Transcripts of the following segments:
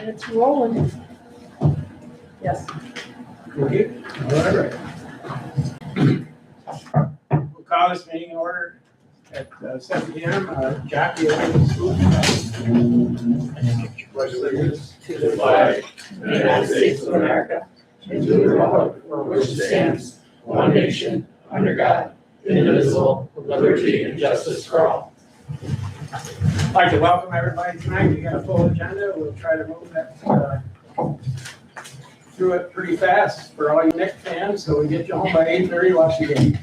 It's rolling. Yes. Okay, all right. We'll call this meeting in order at 7 p.m. Jackie, pledge allegiance to the flag of the United States of America, and to the republic for which it stands, one nation, under God, indivisible, with liberty and justice for all. I'd like to welcome everybody tonight. We got a full agenda. We'll try to move that through it pretty fast for all you Knicks fans, so we get you home by 8:30, watch the game.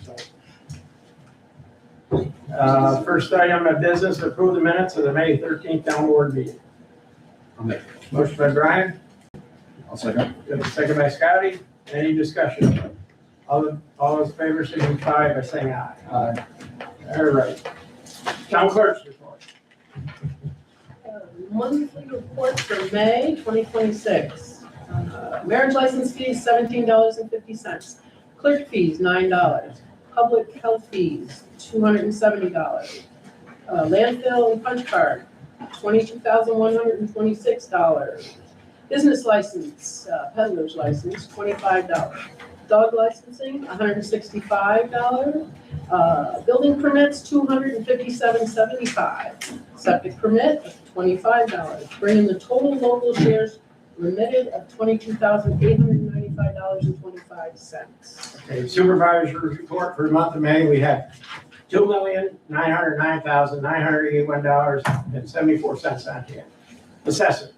First item of business, approve the minutes of the May 13th town board meeting. Motion by Brian. I'll second. Second by Scotty. Any discussion? All those in favor signify by saying aye. Aye. All right. Town clerk's report. Monthly report for May 2026. Marriage license fees, $17.50. Clerk fees, $9. Public health fees, $270. Landfill and punch card, $22,126. Business license, peddler's license, $25. Dog licensing, $165. Building permits, $257.75. Septic permit, $25, bringing the total local shares remitted of $22,895.25. Okay, supervisor's report for the month of May, we had $2,909,981.74 on hand. Assessor.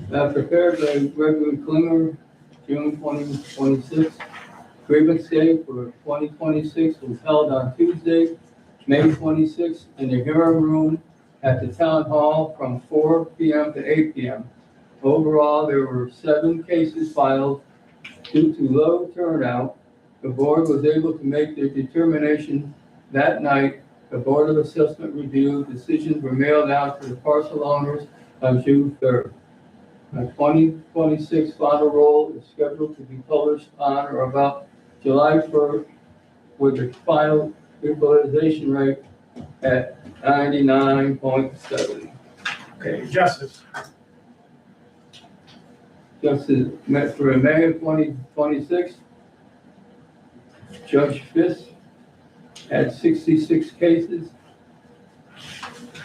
Prepared by Gregory Klinger, June 2026. Grievance day for 2026 was held on Tuesday, May 26th, in the hearing room at the town hall from 4 p.m. to 8 p.m. Overall, there were 7 cases filed. Due to low turnout, the board was able to make their determination that night. The Board of Assessment review decisions were mailed out to the parcel owners on June 3rd. The 2026 final roll is scheduled to be published on or about July 1st, with the final equalization rate at 99.7. Okay, Justice. Justice met for May of 2026. Judge Fisk had 66 cases,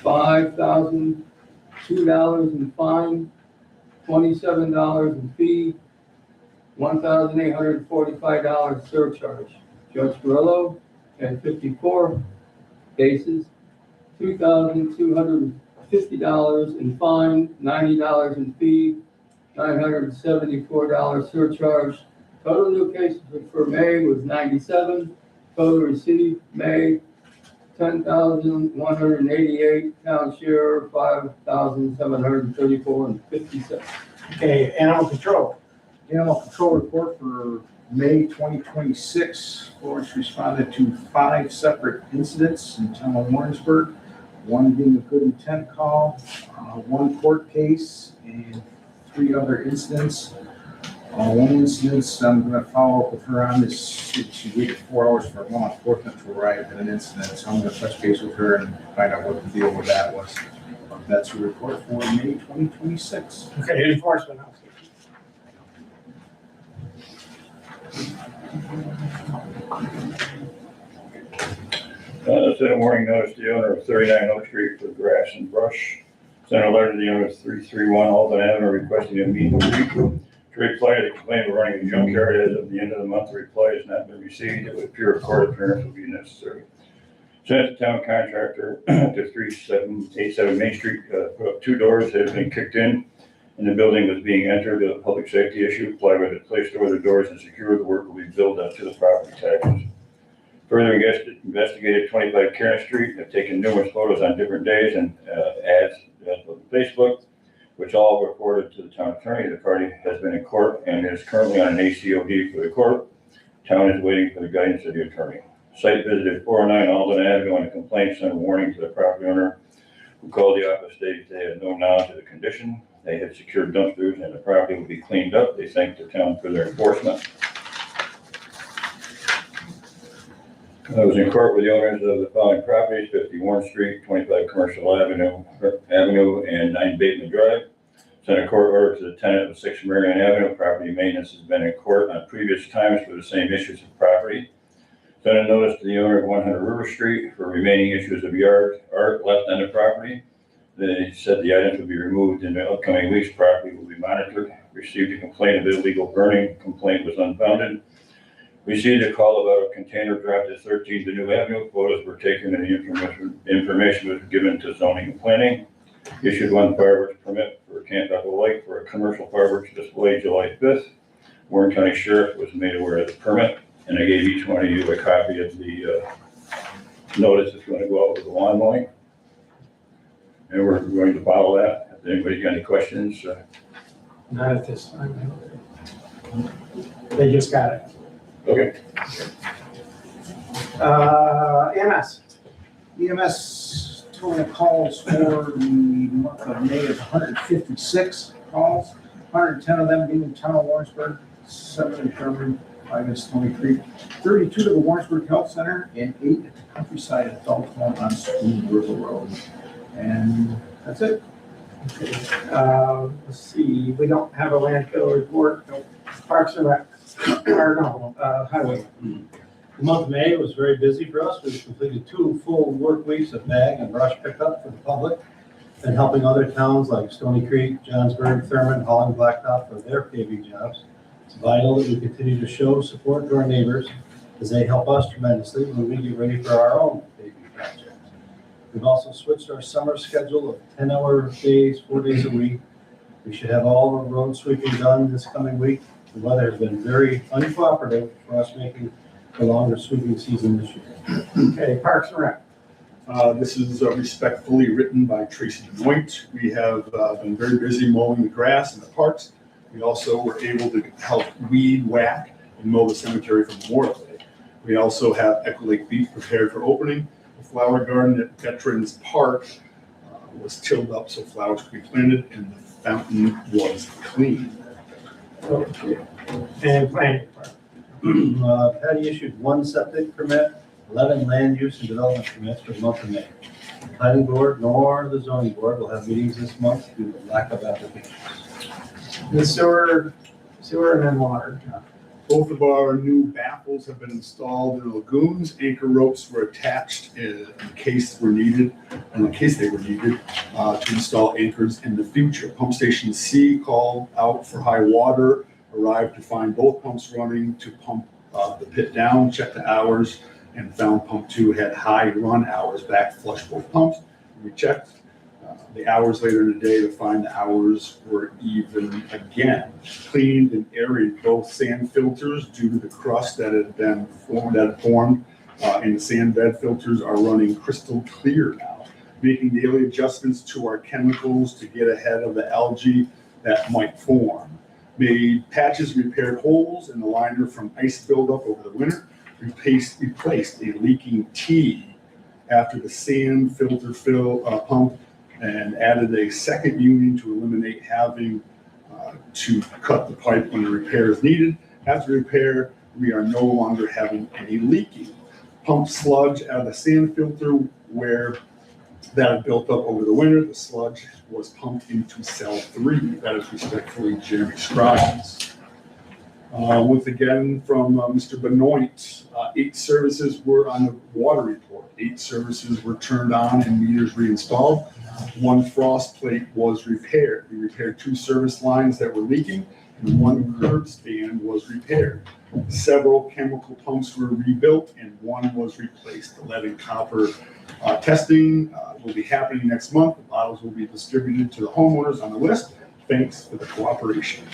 $5,002 in fine, $27 in fee, $1,845 surcharge. Judge Grillo had 54 cases, $2,250 in fine, $90 in fee, $974 surcharge. Total new cases for May was 97. Total received May, 10,188. Town share, 5,734.50 cents. Okay, animal control. Animal control report for May 2026. Florence responded to 5 separate incidents in town of Warrensburg, one being a good intent call, 1 court case, and 3 other incidents. One incident, I'm going to follow up with her on this. She waited 4 hours for law enforcement to arrive at an incident, so I'm going to touch base with her and find out what the deal with that was. That's a report for May 2026. Okay, enforcement officer. Sent a warning notice to the owner of 39 Oak Street for grass and brush. Sent a letter to the owner of 331 Alton Avenue requesting a meet and greet. To reply, they complained of running a junkyard as of the end of the month. The reply has not been received. It would appear a court appearance will be necessary. Sent to town contractor to 3787 Main Street, put up 2 doors that had been kicked in, and the building was being entered. A public safety issue. Apply by the place to the doors and secure the work will be billed out to the property taxes. Further investigated 25 Karen Street, have taken numerous photos on different days and ads on Facebook, which all were forwarded to the town attorney. The party has been in court and is currently on an ACOD for the court. Town is waiting for the guidance of the attorney. Site visited 409 Alden Avenue and a complaint sent a warning to the property owner who called the office stated they had no knowledge of the condition. They had secured dumpsters and the property will be cleaned up. They thanked the town for their enforcement. I was in court with the owners of the following properties: 50 Warren Street, 25 Commercial Avenue, and 9 Bateman Drive. Sent a court order to the tenant of 6 Marion Avenue. Property maintenance has been in court on previous times for the same issues of property. Sent a notice to the owner of 100 River Street for remaining issues of yard art left on the property. They said the items will be removed in the upcoming weeks. Property will be monitored. Received a complaint of illegal burning. Complaint was unfounded. Received a call about a container dropped at 13 New Avenue. Photos were taken and the information was given to zoning and planning. Issued 1 fireworks permit for Camp Bethel Lake for a commercial fireworks display July 5th. Warren County Sheriff was made aware of the permit, and I gave each one of you a copy of the notice if you want to go out with the lawn mowing. And we're going to follow that. If anybody's got any questions, Not at this time. They just got it. okay. EMS. EMS total calls for the month of May is 156 calls, 110 of them being in town of Warrensburg, 7 in Sherman, 5 in Stony Creek, 32 to the Warrensburg Health Center, and 8 at the Countryside Adult Home on Spoon River Road. And that's it. Let's see, we don't have a landfill report. No. Parks and Rec, or no, Highway. The month of May was very busy for us. We've completed 2 full work weeks of bag and brush pickup for the public and helping other towns like Stony Creek, Johnsburg, Thurman, Holland, Blacktop for their paving jobs. It's vital that we continue to show support to our neighbors as they help us tremendously when we get ready for our own paving projects. We've also switched our summer schedule of 10-hour days, 4 days a week. We should have all the road sweeping done this coming week. The weather has been very uncooperative for us making the longer sweeping season this year. Okay, Parks and Rec. This is respectfully written by Tracy Benoit. We have been very busy mowing the grass in the parks. We also were able to help weed whack and mow the cemetery for Memorial Day. We also have Echo Lake Beach prepared for opening. The flower garden at Veterans Park was tilled up so flowers could be planted, and the fountain was clean. Okay. And Planning Department. Patty issued 1 septic permit, 11 land use and development permits for the month of May. The planning board nor the zoning board will have meetings this month due to lack of applications. The sewer and then water. Both of our new baffles have been installed in the lagoons. Anchor ropes were attached in case they were needed, to install anchors in the future. Pump Station C called out for high water, arrived to find both pumps running to pump the pit down, checked the hours, and found pump 2 had high run hours, back flush both pumps. We checked the hours later in the day to find the hours were even again. Cleaned and aerated both sand filters due to the crust that had formed, and the sand bed filters are running crystal clear now. Making daily adjustments to our chemicals to get ahead of the algae that might form. Made patches, repaired holes in the liner from ice buildup over the winter. Replaced a leaking T after the sand filter pump, and added a second union to eliminate having to cut the pipe when the repair is needed. After repair, we are no longer having any leaking. Pump sludge out of the sand filter where that had built up over the winter. The sludge was pumped into cell 3. That is respectfully Jeremy Scroggins. Once again from Mr. Benoit, 8 services were on the water report. 8 services were turned on and meters reinstalled. 1 frost plate was repaired. We repaired 2 service lines that were leaking, and 1 curb stand was repaired. Several chemical pumps were rebuilt, and 1 was replaced. The lead and copper testing will be happening next month. The bottles will be distributed to the homeowners on the list. Thanks for the cooperation.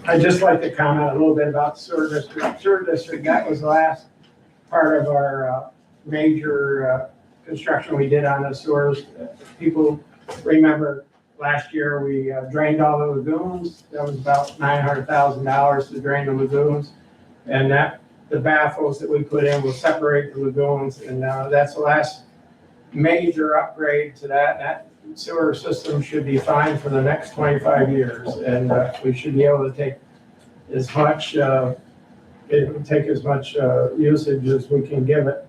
I'd just like to comment a little bit about the sewer district. Sewer district, that was the last part of our major construction we did on the sewers. People remember last year we drained all the lagoons. That was about $900,000 to drain the lagoons. And the baffles that we put in will separate the lagoons. And that's the last major upgrade to that. That sewer system should be fine for the next 25 years. And we should be able to take as much usage as we can give it.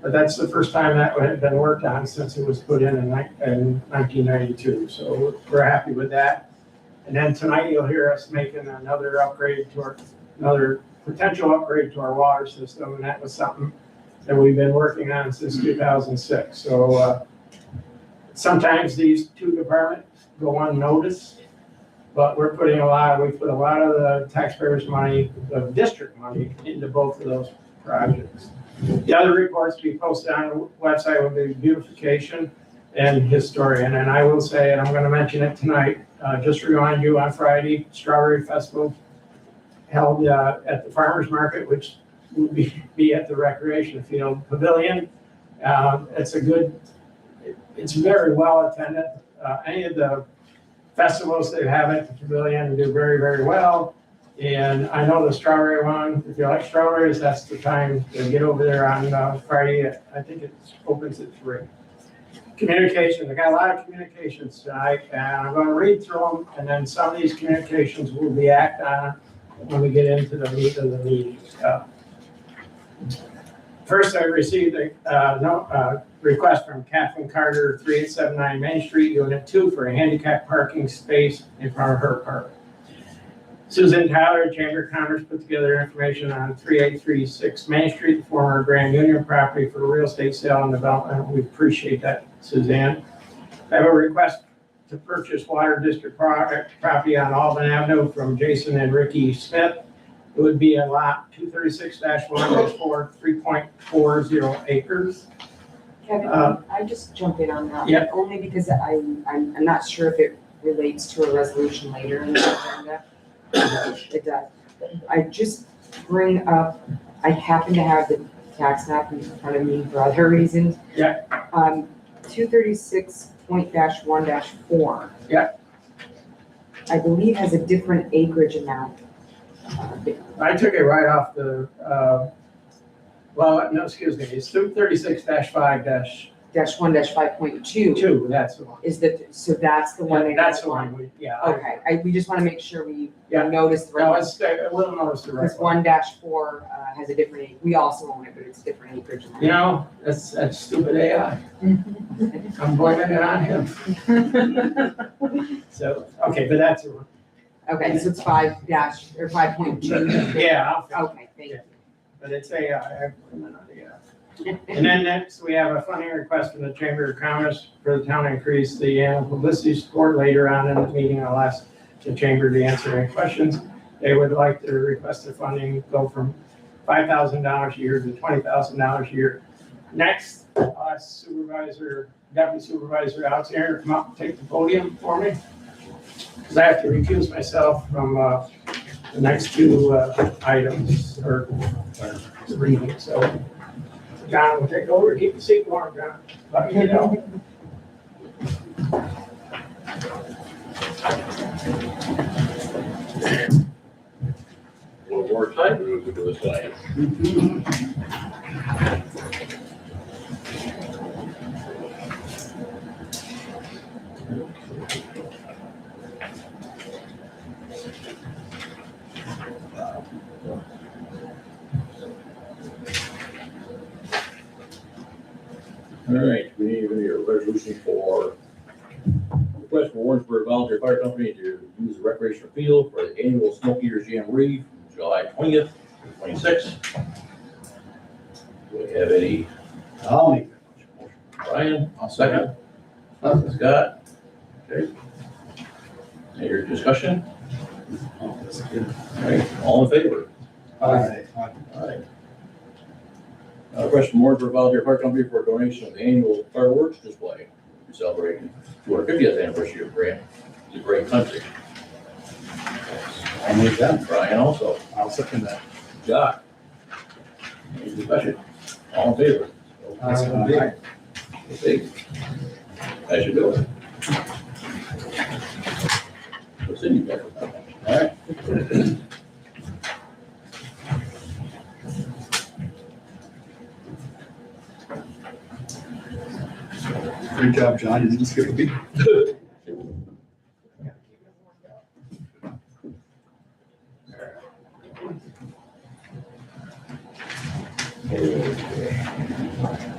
But that's the first time that had been worked on since it was put in 1992. So we're happy with that. And then tonight you'll hear us making another potential upgrade to our water system. And that was something that we've been working on since 2006. So sometimes these two departments go unnoticed, but we put a lot of the taxpayers' money, the district money, into both of those projects. The other reports to be posted on the website will be beautification and historian. And I will say, and I'm going to mention it tonight, just to remind you, on Friday, Strawberry Festival held at the farmer's market, which will be at the recreation field pavilion. It's very well attended. Any of the festivals they have at the pavilion do very, very well. And I know the strawberry one, if you like strawberries, that's the time to get over there on Friday. I think it opens at 3. Communication, I got a lot of communications tonight, and I'm going to read through them, and then some of these communications will be acted on when we get into the meat of the meeting. First, I received a request from Kathleen Carter, 3879 Main Street, Unit 2, for a handicap parking space in front of her park. Susan Tyler, Chamber of Commerce, put together information on 3836 Main Street, the former Grand Union property, for real estate sale and development. We appreciate that, Suzanne. I have a request to purchase Water District property on Alvin Avenue from Jason and Ricky Smith. It would be a lot 236-1-4, 3.40 acres. Kevin, I just jump in on that. Yeah. Only because I'm not sure if it relates to a resolution later in the agenda. It does. I just bring up, I happen to have the tax map in front of me for other reasons. Yeah. 236.1-4. Yeah. I believe has a different acreage amount. I took it right off the, excuse me, it's 236-5-2, -1-5.2 that's the one. so that's the one. That's the one, yeah. Okay, we just want to make sure we Yeah. notice the right No, one. we'll notice the right Because one. 1-4 has a different, we also own it, but it's a different acreage. You know, that's stupid AI. I'm blaming it on him. So, okay, but that's the one. Okay, so it's 5-5.2. Yeah, Okay, thank you. but it's AI. I blame it on AI. And then next, we have a funding request from the Chamber of Commerce for the town to increase the annual publicity support. Later on in the meeting, I'll ask the Chamber to answer any questions. They would like to request the funding go from $5,000 a year to $20,000 a year. Next, I'll ask Deputy Supervisor Alexander to come up and take the podium for me, because I have to recuse myself from the next two items or reading. So John will take over. Keep the seat warm, John. Let me know. A little more excited when we do this tonight. All right, we need a resolution for request for Warrensburg Volunteer Fire Company to use the recreational field for the annual Smoke Eaters Jamboree from July 20th to 26th. Do we have any? I'll make Brian, I'll second. Scott? Okay. Any other discussion? All right, all in favor? Aye. All right. Request from Warrensburg Volunteer Fire Company for a donation of the annual fireworks display celebrating 250th anniversary of Grant, the great country. I'll make that. Brian also. I'll second that. Scott? Any discussion? All in favor? Aye. Okay. That should do it. What's in you guys? All right. Great job, John. You didn't skip a beat. Okay.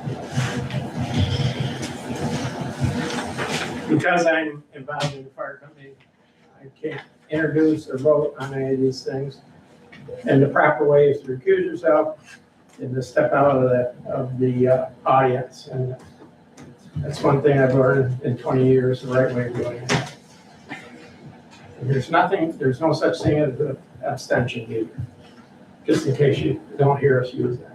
because I'm involved in the fire company, I can't introduce or vote on any of these things. And the proper way is to recuse yourself and to step out of the audience. And that's one thing I've learned in 20 years, the right way of doing it. And there's no such thing as an abstention either, just in case you don't hear us use that.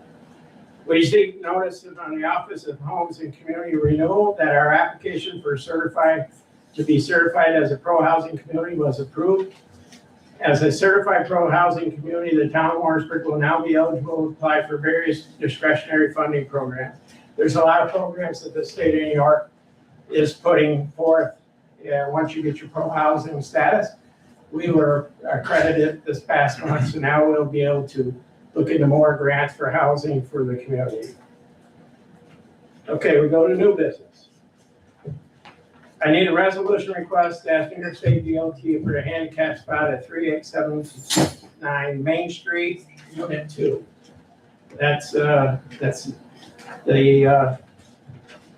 We received notice from the Office of Homes and Community Renewal that our application to be certified as a pro-housing community was approved. As a certified pro-housing community, the town of Warrensburg will now be eligible to apply for various discretionary funding programs. There's a lot of programs that the state of New York is putting forth. Once you get your pro-housing status, we were accredited this past month, so now we'll be able to look into more grants for housing for the community. Okay, we go to new business. I need a resolution request to ask Interstate DOT for the handicap spot at 3879 Main Street, Unit 2. That's the,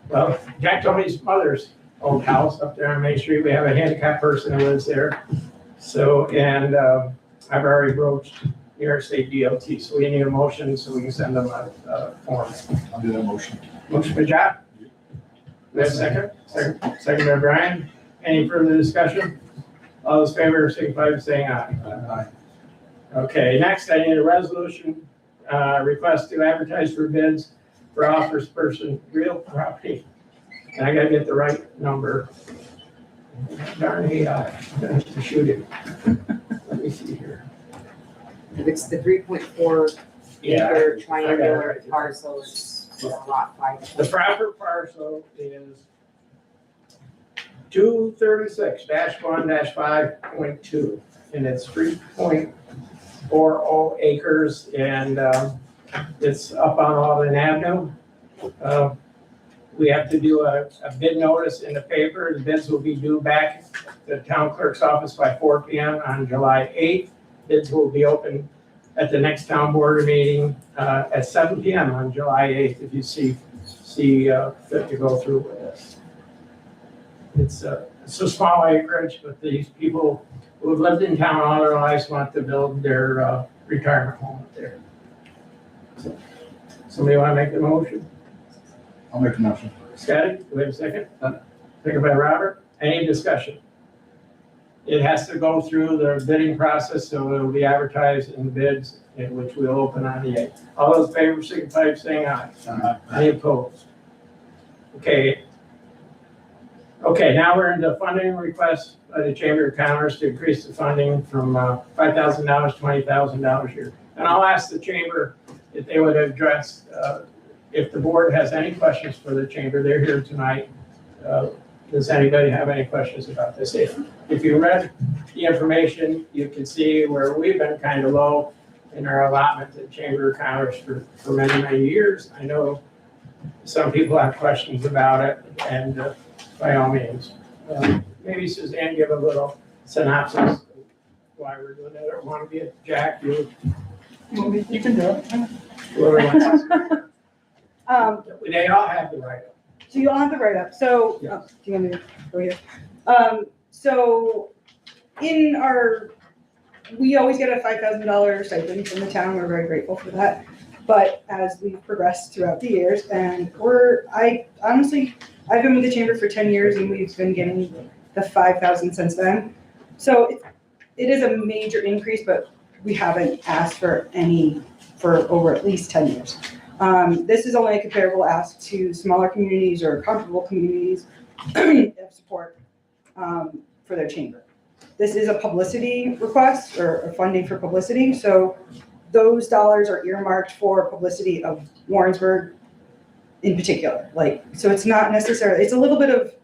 well, Jack Tony's mother's old house up there on Main Street. We have a handicapped person who lives there. So, and I've already broached New York State DOT, so we need a motion so we can send them a form. I'll do that motion. Motion by Jack. We have a second? Second by Brian. Any further discussion? All those in favor, signify by saying aye. Aye. Okay, next I need a resolution, request to advertise for bids for offers person real property. And I gotta get the right number. Darn AI, I'm gonna have to shoot it. Let me see here. It's the 3.4 Yeah, acre I got it triangular right here. parcel, it's lot 5. The proper parcel is 236-1-5.2, and it's 3.40 acres, and it's up on Alden Avenue. We have to do a bid notice in the paper. The bids will be due back to the town clerk's office by 4 p.m. on July 8th. Bids will be open at the next town board meeting at 7 p.m. on July 8th, if you see fit to go through with this. It's a small acreage, but these people who have lived in town all their lives want to build their retirement home up there. So, somebody want to make the motion? I'll make the motion. Scotty, do we have a second? Second by Robert. Any discussion? It has to go through the bidding process, so it'll be advertised in the bids, which we'll open on the 8th. All those in favor, signify by saying aye. Any opposed? Okay. Okay, now we're into funding requests by the Chamber of Commerce to increase the funding from $5,000 to $20,000 a year. And I'll ask the Chamber if they would address, if the board has any questions for the Chamber. They're here tonight. Does anybody have any questions about this? If you read the information, you can see where we've been kind of low in our allotment to Chamber of Commerce for many, many years. I know some people have questions about it, and by all means. Maybe Suzanne give a little synopsis of why we're doing it, or want to be it, Jack, you can do it. whoever wants to. They all have the right. So you all have the write-up. So, Yeah. do you want me to go here? So in we always get a $5,000 stipend from the town. We're very grateful for that. But as we've progressed throughout the years, and I've been with the chamber for 10 years, and we've been getting the $5,000 since then. So it is a major increase, but we haven't asked for any for over at least 10 years. This is only a comparable ask to smaller communities or comparable communities of support for their chamber. This is a publicity request or funding for publicity. So those dollars are earmarked for publicity of Warrensburg in particular. So it's not necessarily, it's a little bit of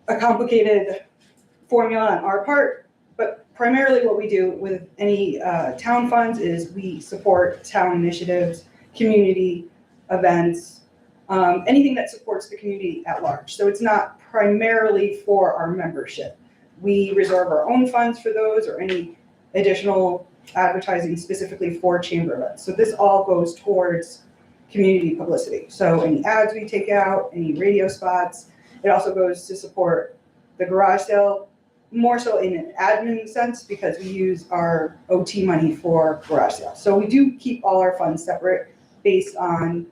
a complicated formula on our part, but primarily what we do with any town funds is we support town initiatives, community events, anything that supports the community at large. So it's not primarily for our membership. We reserve our own funds for those or any additional advertising specifically for chamber events. So this all goes towards community publicity. So any ads we take out, any radio spots, It also goes to support the garage sale, more so in an admin sense, because we use our OT money for garage sales. So we do keep all our funds separate based on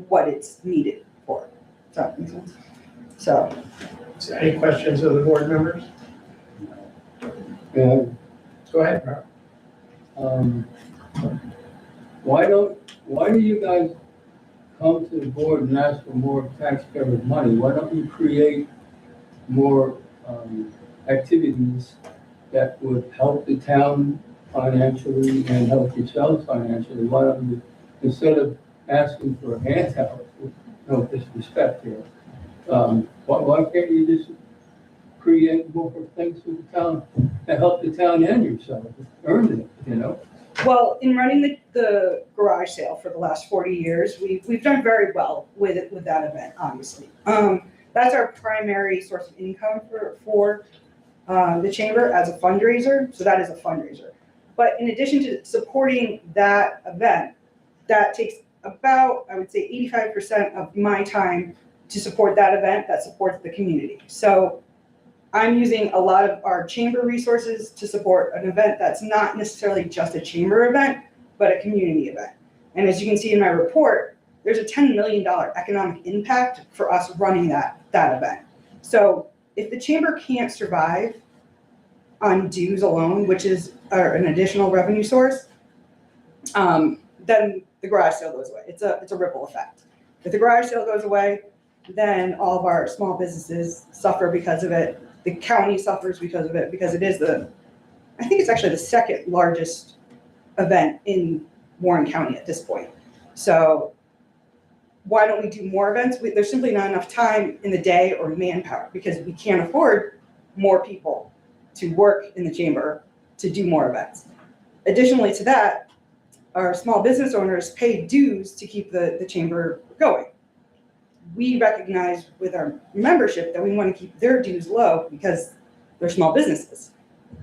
what it's needed for. Does that make sense? So, Any questions of the board members? Yeah, Go ahead, Rob. why do you guys come to the board and ask for more taxpayer money? Why don't you create more, activities that would help the town financially and help yourselves financially? Why don't you, instead of asking for a handout, with no disrespect here, why can't you just create more things for the town that help the town and yourself, earn it, you know? well, in running the garage sale for the last 40 years, we've done very well with that event, obviously. That's our primary source of income for the chamber as a fundraiser, so that is a fundraiser. But in addition to supporting that event, that takes about, I would say, 85% of my time to support that event that supports the community. So I'm using a lot of our chamber resources to support an event that's not necessarily just a chamber event, but a community event. And as you can see in my report, there's a $10 million economic impact for us running that event. So if the chamber can't survive on dues alone, which is an additional revenue source, then the garage sale goes away. It's a ripple effect. If the garage sale goes away, then all of our small businesses suffer because of it. The county suffers because of it, because it is I think it's actually the second largest event in Warren County at this point. So why don't we do more events? There's simply not enough time in the day or manpower, because we can't afford more people to work in the chamber to do more events. Additionally to that, our small business owners pay dues to keep the chamber going. We recognize with our membership that we want to keep their dues low because they're small businesses.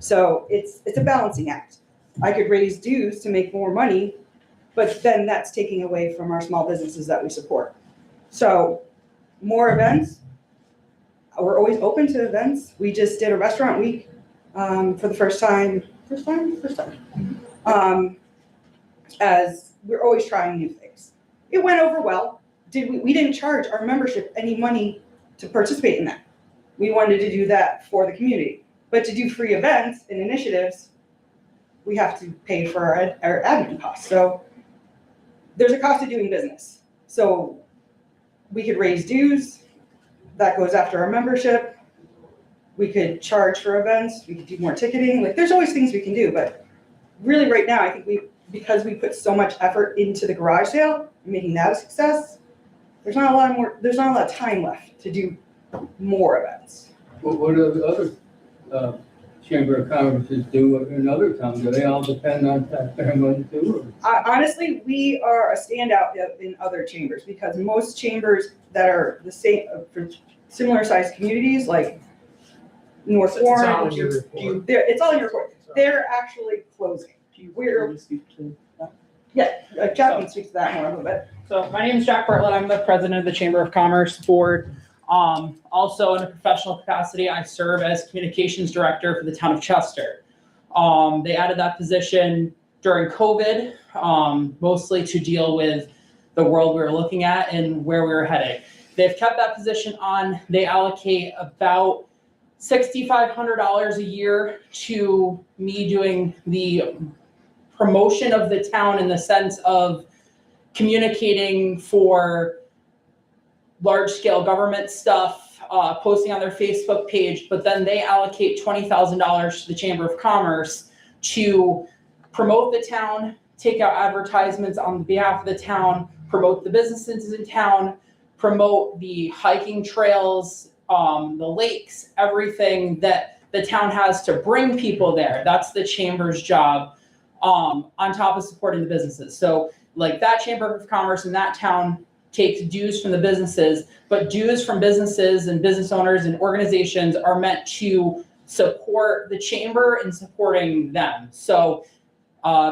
So it's a balancing act. I could raise dues to make more money, but then that's taking away from our small businesses that we support. So more events. We're always open to events. We just did a restaurant week for the first time. As we're always trying new things. It went over well. We didn't charge our membership any money to participate in that. We wanted to do that for the community. But to do free events and initiatives, we have to pay for our admin costs. So there's a cost of doing business. So we could raise dues, that goes after our membership. We could charge for events, we could do more ticketing. Like, there's always things we can do, but really right now, I think because we put so much effort into the garage sale, making that a success, there's not a lot of time left to do more events. What do the other chamber of commerce do in other towns? Do they all depend on taxpayer money too? Honestly, we are a standout in other chambers, because most chambers that are the same, for similar sized communities, like North It's all in Warren, your report. it's all in your report. They're actually closing. Jack can speak to that more a little bit. So my name is Jack Bartlett. I'm the president of the Chamber of Commerce Board. Also in a professional capacity, I serve as communications director for the town of Chester. They added that position during COVID, mostly to deal with the world we were looking at and where we were headed. They've kept that position on. They allocate about $6,500 a year to me doing the promotion of the town, in the sense of communicating for large scale government stuff, posting on their Facebook page, but then they allocate $20,000 to the Chamber of Commerce to promote the town, take out advertisements on behalf of the town, promote the businesses in town, promote the hiking trails, the lakes, everything that the town has to bring people there. That's the chamber's job, on top of supporting the businesses. So like that Chamber of Commerce in that town takes dues from the businesses, but dues from businesses and business owners and organizations are meant to support the chamber and supporting them. So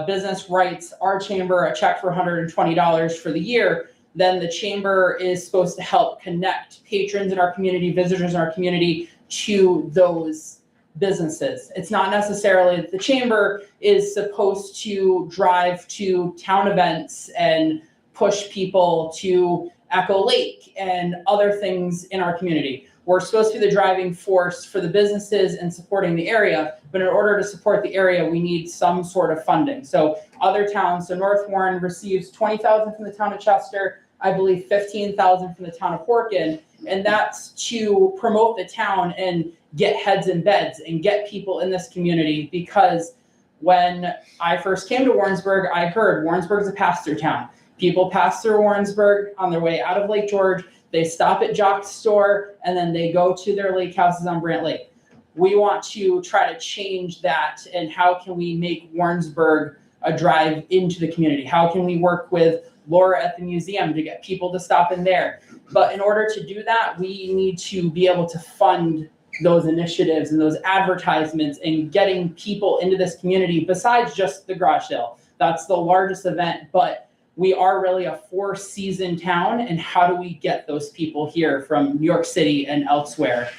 business writes our chamber a check for $120 for the year. then the chamber is supposed to help connect patrons in our community, visitors in our community to those businesses. It's not necessarily that the chamber is supposed to drive to town events and push people to Echo Lake and other things in our community. We're supposed to be the driving force for the businesses and supporting the area, but in order to support the area, we need some sort of funding. So other towns, so North Warren receives $20,000 from the town of Chester, I believe $15,000 from the town of Horkin, and that's to promote the town and get heads in beds and get people in this community. Because when I first came to Warrensburg, I heard Warrensburg's a pass-through town. People pass through Warrensburg on their way out of Lake George. They stop at Jock's store, and then they go to their lake houses on Brant Lake. We want to try to change that, and how can we make Warrensburg a drive into the community? How can we work with Laura at the museum to get people to stop in there? But in order to do that, we need to be able to fund those initiatives and those advertisements and getting people into this community besides just the garage sale. That's the largest event, but we are really a 4-season town, and how do we get those people here from New York City and elsewhere,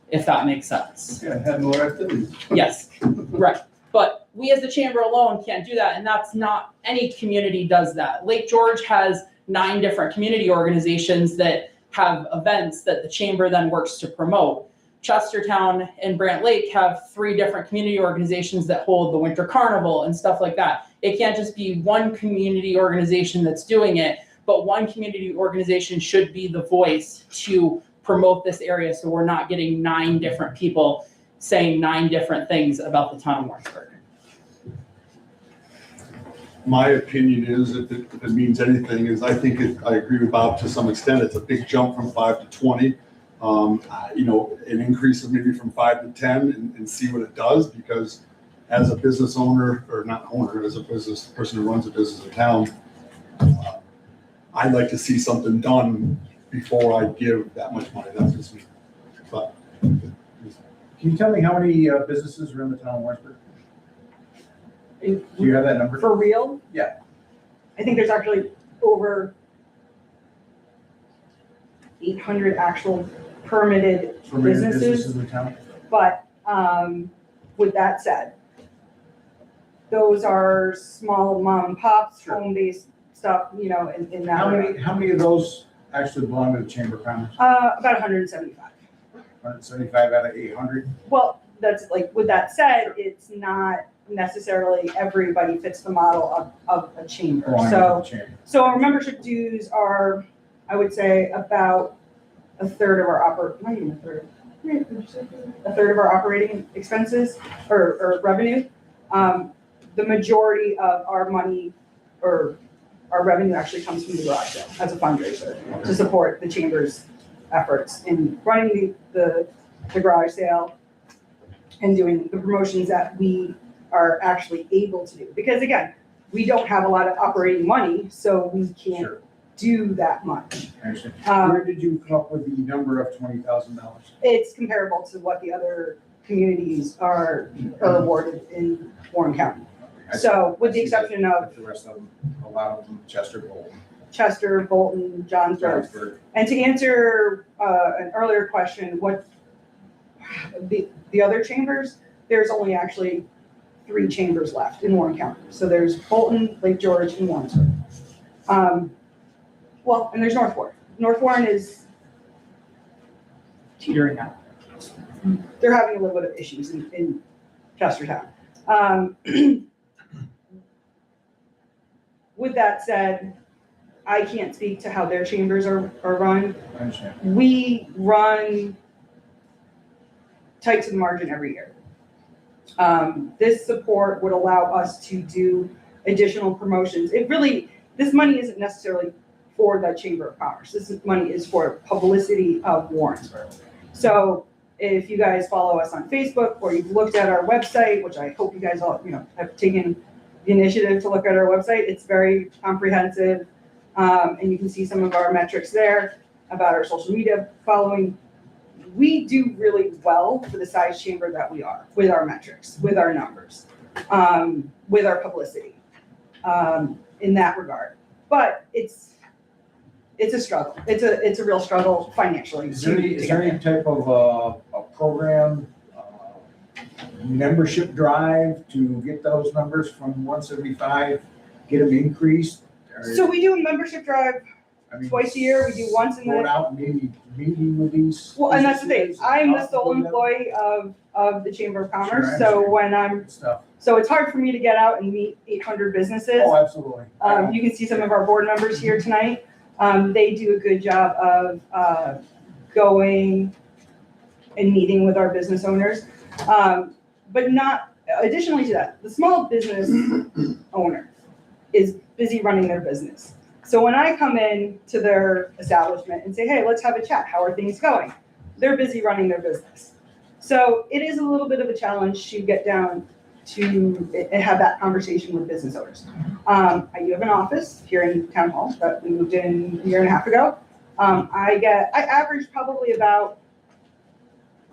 if that makes sense? Yeah, have more activities. Yes, right. But we as the chamber alone can't do that, and that's not, any community does that. Lake George has 9 different community organizations that have events that the chamber then works to promote. Chestertown and Brant Lake have 3 different community organizations that hold the winter carnival and stuff like that. It can't just be one community organization that's doing it, but one community organization should be the voice to promote this area, so we're not getting 9 different people saying 9 different things about the town of Warrensburg. My opinion is, if it means anything, is I think I agree with Bob to some extent. It's a big jump from 5 to 20. An increase of maybe from 5 to 10 and see what it does, because as a business owner, or not owner, as a business person who runs a business in town, I'd like to see something done before I give that much money. That's just me. But Can you tell me how many businesses are in the town of Warrensburg? Do you have that number? For real? Yeah. I think there's actually over 800 actual permitted businesses. in the town? But with that said, those are small mom and pops, Sure. home-based stuff, in that. How many of those actually belong to the Chamber of Commerce? About 175. 175 out of 800? Well, that's like, with that said, it's not necessarily everybody fits the model of a chamber. Belonging to So, the Chamber. so our membership dues are, I would say, about a third of our not even a third of our operating expenses or revenue. The majority of our money or our revenue actually comes from the garage sale as a fundraiser to support the chamber's efforts in running the garage sale and doing the promotions that we are actually able to do. Because again, we don't have a lot of operating money, so we can't Sure. do that much. I understand. Where did you come up with the number of $20,000? It's comparable to what the other communities are awarded in Warren County. So with the exception of The rest of them, a lot of them, Chester, Bolton, Chester, Bolton, Johnsburg. Johnsburg. And to answer an earlier question, what the other chambers, there's only actually 3 chambers left in Warren County. So there's Bolton, Lake George, and Warrensburg. And there's North Warren. North Warren is teetering out. They're having a little bit of issues in Chestertown. With that said, I can't speak to how their chambers are run. I understand. We run tight to the margin every year. This support would allow us to do additional promotions. This money isn't necessarily for the Chamber of Commerce. This money is for publicity of Warrensburg. So if you guys follow us on Facebook or you've looked at our website, which I hope you guys all, have taken the initiative to look at our website, it's very comprehensive. And you can see some of our metrics there about our social media following. We do really well for the size chamber that we are with our metrics, with our numbers, with our publicity in that regard. But it's a struggle. It's a real struggle financially. Is there any, to is get there any type of, a program, membership drive to get those numbers from 175, get them increased? Or- So we do a membership drive I mean, twice a year. We do once in Going the, out and maybe meeting with these. well, and that's the thing. businesses I'm the and sole talking to them employee of the Chamber of Commerce. Sure, I So understand. when I'm, and Stuff. so it's hard for me to get out and meet 800 businesses. Oh, absolutely. You can see some of our board members here tonight. They do a good job of going and meeting with our business owners. But not, additionally to that, the small business owner is busy running their business. So when I come in to their establishment and say, hey, let's have a chat, how are things going? They're busy running their business. So it is a little bit of a challenge to get down to have that conversation with business owners. I do have an office here in Town Hall that we moved in a year and a half ago. I average probably about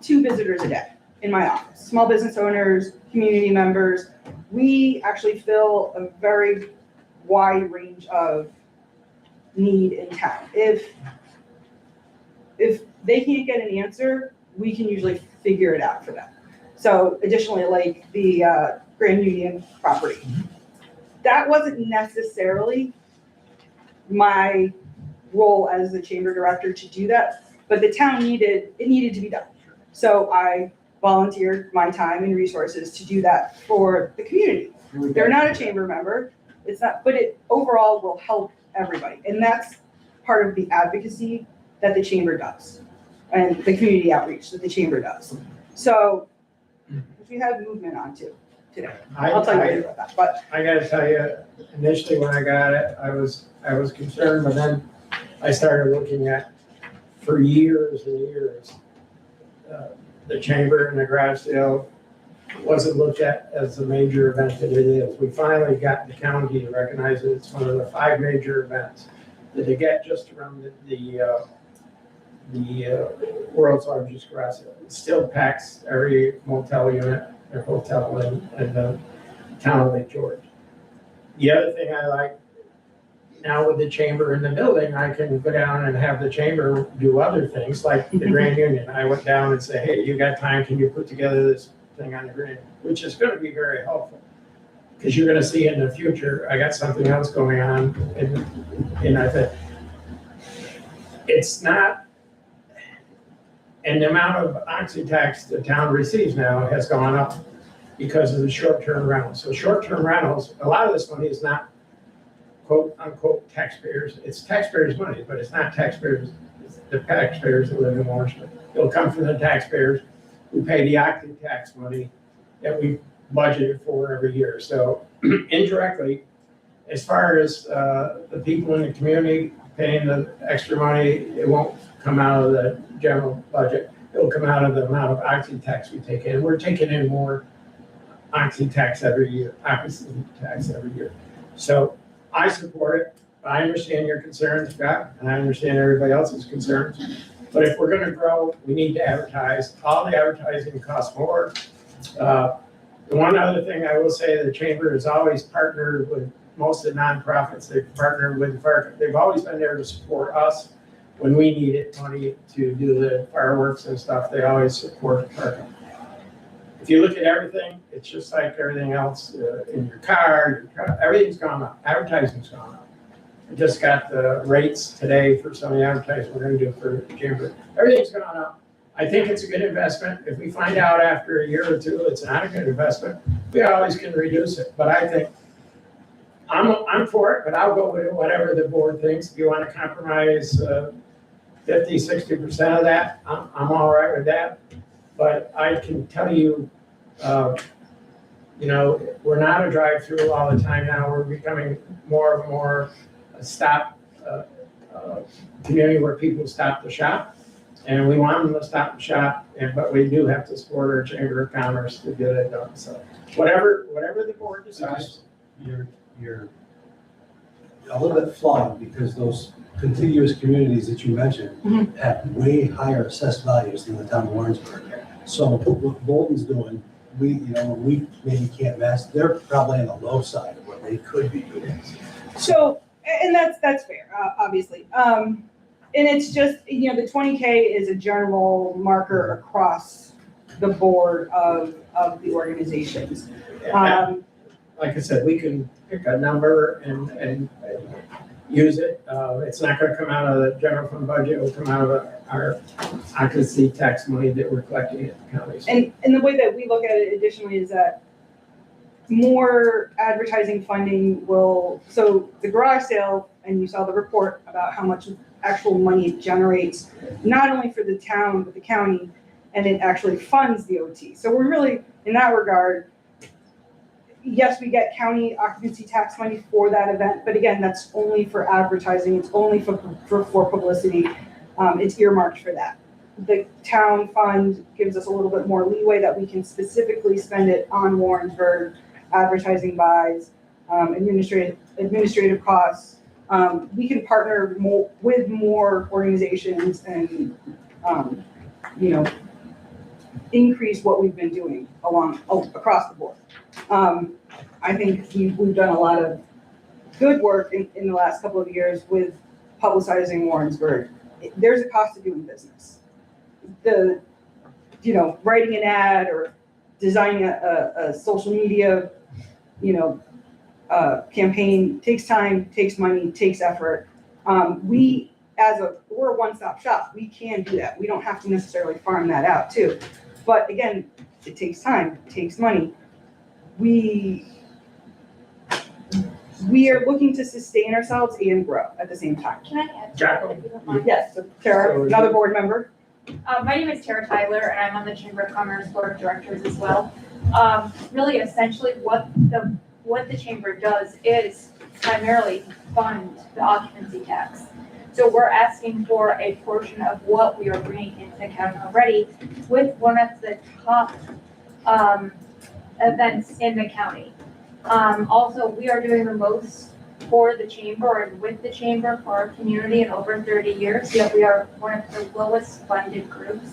2 visitors a day in my office, small business owners, community members. We actually fill a very wide range of need in town. If they can't get an answer, we can usually figure it out for them. So additionally, like the Grand Union property, that wasn't necessarily my role as the chamber director to do that, but the town needed to be done. So I volunteered my time and resources to do that for the community. They're not a chamber member, it's not, but it overall will help everybody. And that's part of the advocacy that the chamber does and the community outreach that the chamber does. So we have movement on too today. I'll tell you later about that, but I gotta tell you, initially when I got it, I was concerned, but then I started looking at, for years and years, the chamber and the garage sale wasn't looked at as a major event that it is. We finally got the county to recognize it. It's one of the 5 major events that they get just around the world's largest garage sale. It still packs every motel unit or hotel in the town of Lake George. The other thing I like, now with the chamber in the building, I can go down and have the chamber do other things, like the Grand Union. I went down and say, hey, you got time, can you put together this thing on the Grand, which is gonna be very helpful. Because you're gonna see in the future, I got something else going on, and I think it's not, and the amount of oxy tax the town receives now has gone up because of the short-term rentals. So short-term rentals, a lot of this money is not quote unquote taxpayers, it's taxpayers' money, but it's not taxpayers, it's the taxpayers that live in Warrensburg. It'll come from the taxpayers who pay the octane tax money that we budgeted for every year. So indirectly, as far as the people in the community paying the extra money, it won't come out of the general budget. It'll come out of the amount of octane tax we take in. We're taking in more octane tax every year, octane tax every year. So I support it. I understand your concerns, Scott, and I understand everybody else's concerns. But if we're gonna grow, we need to advertise. All the advertising costs more. The one other thing I will say, the chamber has always partnered with most of the nonprofits. They've partnered with they've always been there to support us when we needed money to do the fireworks and stuff. They always support FARCA. If you look at everything, it's just like everything else in your car, everything's gone up. Advertising's gone up. I just got the rates today for some of the advertising we're gonna do for chamber. Everything's gone up. I think it's a good investment. If we find out after a year or two it's not a good investment, we always can reduce it. But I think I'm for it, but I'll go with whatever the board thinks. If you want to compromise 50, 60% of that, I'm all right with that. But I can tell you, we're not a drive-through all the time now. We're becoming more and more a stop community where people stop to shop. And we want them to stop and shop, but we do have to support our Chamber of Commerce to get it done. So whatever the board decides. You're a little bit flawed because those contiguous communities that you mentioned have way higher assessed values than the town of Warrensburg. So what Bolton's doing, we maybe can't match, they're probably on the low side of what they could be doing. so And that's fair, obviously. And it's just, you know, the 20K is a general marker across the board of the organizations. Like I said, we can pick a number and use it. It's not gonna come out of the general fund budget, it'll come out of our occupancy tax money that we're collecting at the counties. And the way that we look at it additionally is that more advertising funding will, so the garage sale, and you saw the report about how much actual money it generates, not only for the town, but the county, and it actually funds the OT. So we're really, in that regard, yes, we get county occupancy tax money for that event, but again, that's only for advertising, it's only for publicity, it's earmarked for that. The town fund gives us a little bit more leeway that we can specifically spend it on Warrensburg, advertising buys, administrative costs. We can partner with more organizations and, you know, increase what we've been doing across the board. I think we've done a lot of good work in the last couple of years with publicizing Warrensburg. There's a cost to doing business. You know, writing an ad or designing a social media, you know, campaign takes time, takes money, takes effort. We're a one-stop shop. We can do that. We don't have to necessarily farm that out too. But again, it takes time, it takes money. We are looking to sustain ourselves and grow at the same time. Can I add? Jacko? If you don't mind? Yes, so Tara, another board member. My name is Tara Tyler, and I'm on the Chamber of Commerce Board of Directors as well. Really, essentially, what the chamber does is primarily fund the occupancy tax. So we're asking for a portion of what we are bringing into the county already with one of the top events in the county. Also, we are doing the most for the chamber and with the chamber for our community in over 30 years. Yet we are one of the lowest funded groups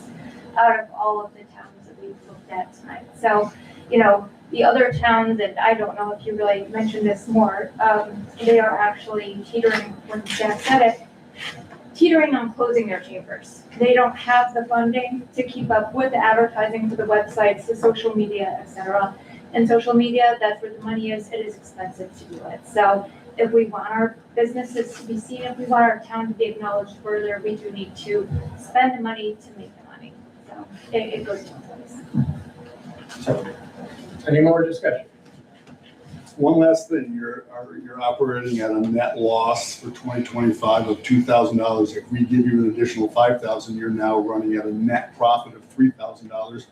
out of all of the towns that we've looked at tonight. So, you know, the other towns, and I don't know if you really mentioned this more, they are actually teetering, when Jack said it, teetering on closing their chambers. They don't have the funding to keep up with the advertising for the websites, the social media, et cetera. And social media, that's where the money is. It is expensive to do it. So if we want our businesses to be seen, if we want our town to be acknowledged further, we do need to spend the money to make the money. So it goes both ways. Any more discussion? One last thing, you're operating at a net loss for 2025 of $2,000. If we give you an additional $5,000, you're now running at a net profit of $3,000.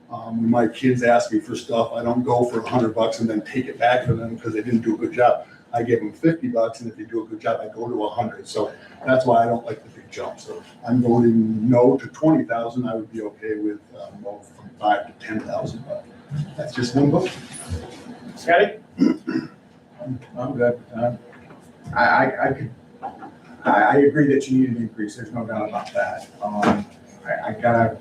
When my kids ask me for stuff, I don't go for $100 and then take it back from them because they didn't do a good job. I give them $50, and if they do a good job, I go to 100. So that's why I don't like the big jump. So I'm voting no to 20,000. I would be okay with no from 5 to 10,000, but that's just one vote. Scotty? I'm good. I agree that you need an increase. There's no doubt about that. I gotta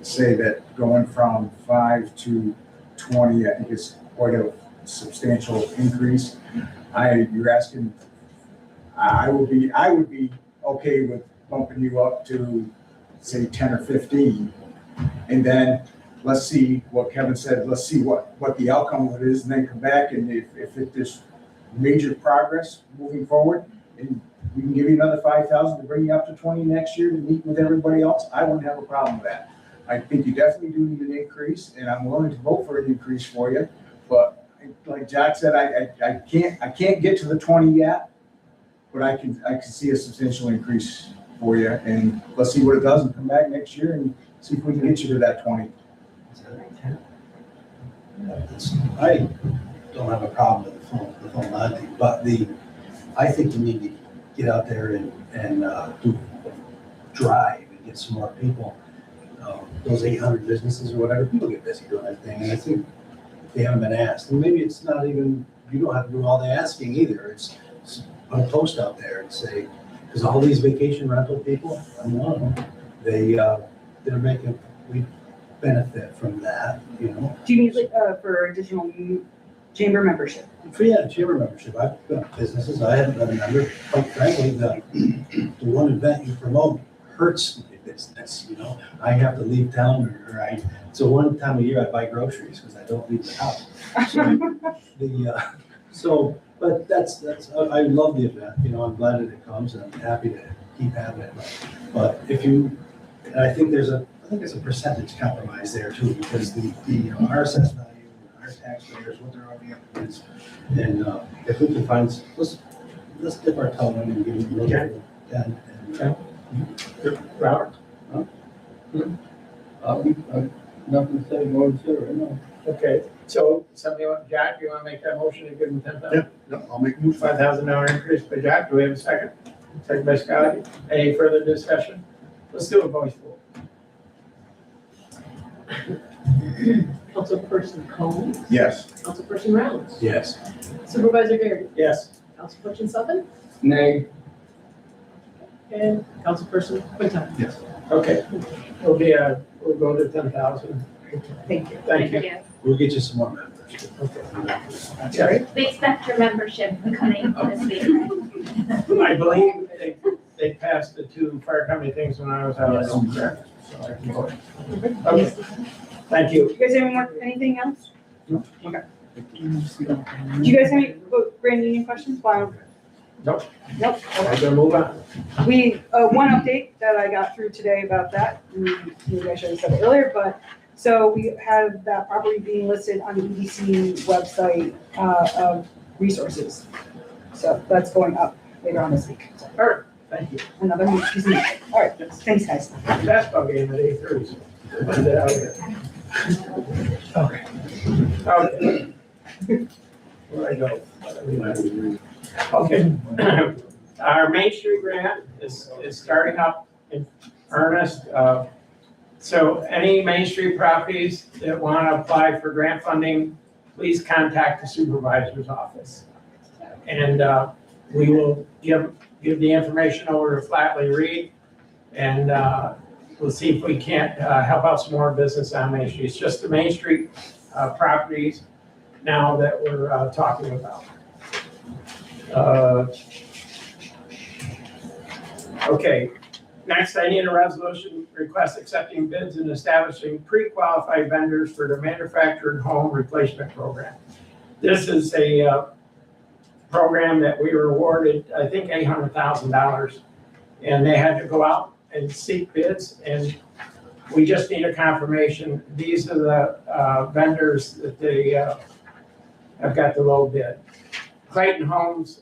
say that going from 5 to 20, I think is quite a substantial increase. You're asking, I would be okay with bumping you up to say 10 or 15. And then let's see what Kevin said, let's see what the outcome of it is, and then come back, and if there's major progress moving forward, and we can give you another 5,000 to bring you up to 20 next year to meet with everybody else, I wouldn't have a problem with that. I think you definitely do need an increase, and I'm willing to vote for an increase for you, but like Jack said, I can't get to the 20 yet, but I can see a substantial increase for you, and let's see what it does, and come back next year and see if we can get you to that 20. I don't have a problem with the phone line thing, but I think we need to get out there and do drive and get some more people. Those 800 businesses or whatever, people get busy doing that thing, and I think they haven't been asked. And maybe it's not even, you don't have to do all the asking either. It's put a post out there and say, because all these vacation rental people, I'm one of them, they're making, we benefit from that, you know? Do you need for additional chamber membership. Yeah, chamber membership. I've got businesses. I haven't been a member. Quite frankly, the one event you promote hurts my business, you know? I have to leave town so one time a year I buy groceries because I don't leave the house. But that's, I love the event, you know, I'm glad that it comes and I'm happy to keep having it. But and I think there's a percentage compromise there too, because our assessed value, our taxpayers, what they're already up against. And if we can find, let's dip our toe in and give it a little bit. Robert? Nothing to say, more to say right now. Okay, so Jack, you want to make that motion to give them 10,000? Yeah, no, I'll make a move. $5,000 increase by Jack, do we have a second? Second by Scotty, any further discussion? Let's do a voice vote. Councilperson Combs? Yes. Councilperson Rounds? Yes. Supervisor Garrett? Yes. Councilperson Sutton? Nay. And Councilperson Quinton? Yes. Okay, we'll go to 10,000. Thank you. Thank you. We'll get you some more members. Okay. We expect your membership coming this week. I believe they passed the 2 fire company things when I was out. Yes. So I can vote. Okay, thank you. Do you guys have anything else? No. Okay. Do you guys have any Grand Union questions? Wow. Nope. Nope. I'm gonna move on. One update that I got through today about that, maybe I should have said it earlier, but, so we have that property being listed on the EDC website of resources. So that's going up later on this week. So, All right, thank you. another new piece of news. All right, thanks, guys. Basketball game at 8:30. Okay. Where I go? Okay. Our Main Street grant is starting up in earnest. So any Main Street properties that want to apply for grant funding, please contact the supervisor's office. And we will give the information over to Flatley Reed, and we'll see if we can't help out some more business on Main Street. It's just the Main Street properties now that we're talking about. Okay, next I need a resolution request accepting bids and establishing pre-qualified vendors for the manufactured home replacement program. This is a program that we were awarded, I think, $800,000, and they had to go out and seek bids, and we just need a confirmation. These are the vendors that they have got the low bid. Clayton Homes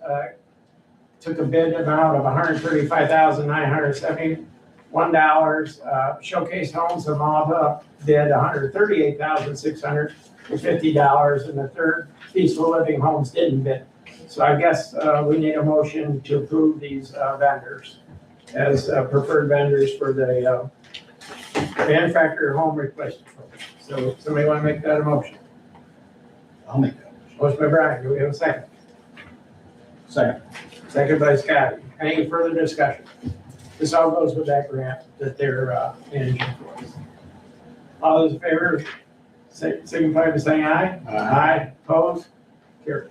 took a bid amount of $135,971. Showcase Homes of Malta bid $138,650, and the third Peaceful Living Homes didn't bid. So I guess we need a motion to approve these vendors as preferred vendors for the manufactured home replacement program. So somebody want to make that a motion? I'll make that. Motion by Brian, do we have a second? Second. Second by Scotty. Any further discussion? This all goes with that grant that they're managing for us. All those in favor, signify by saying aye. Aye. Opposed? Carried.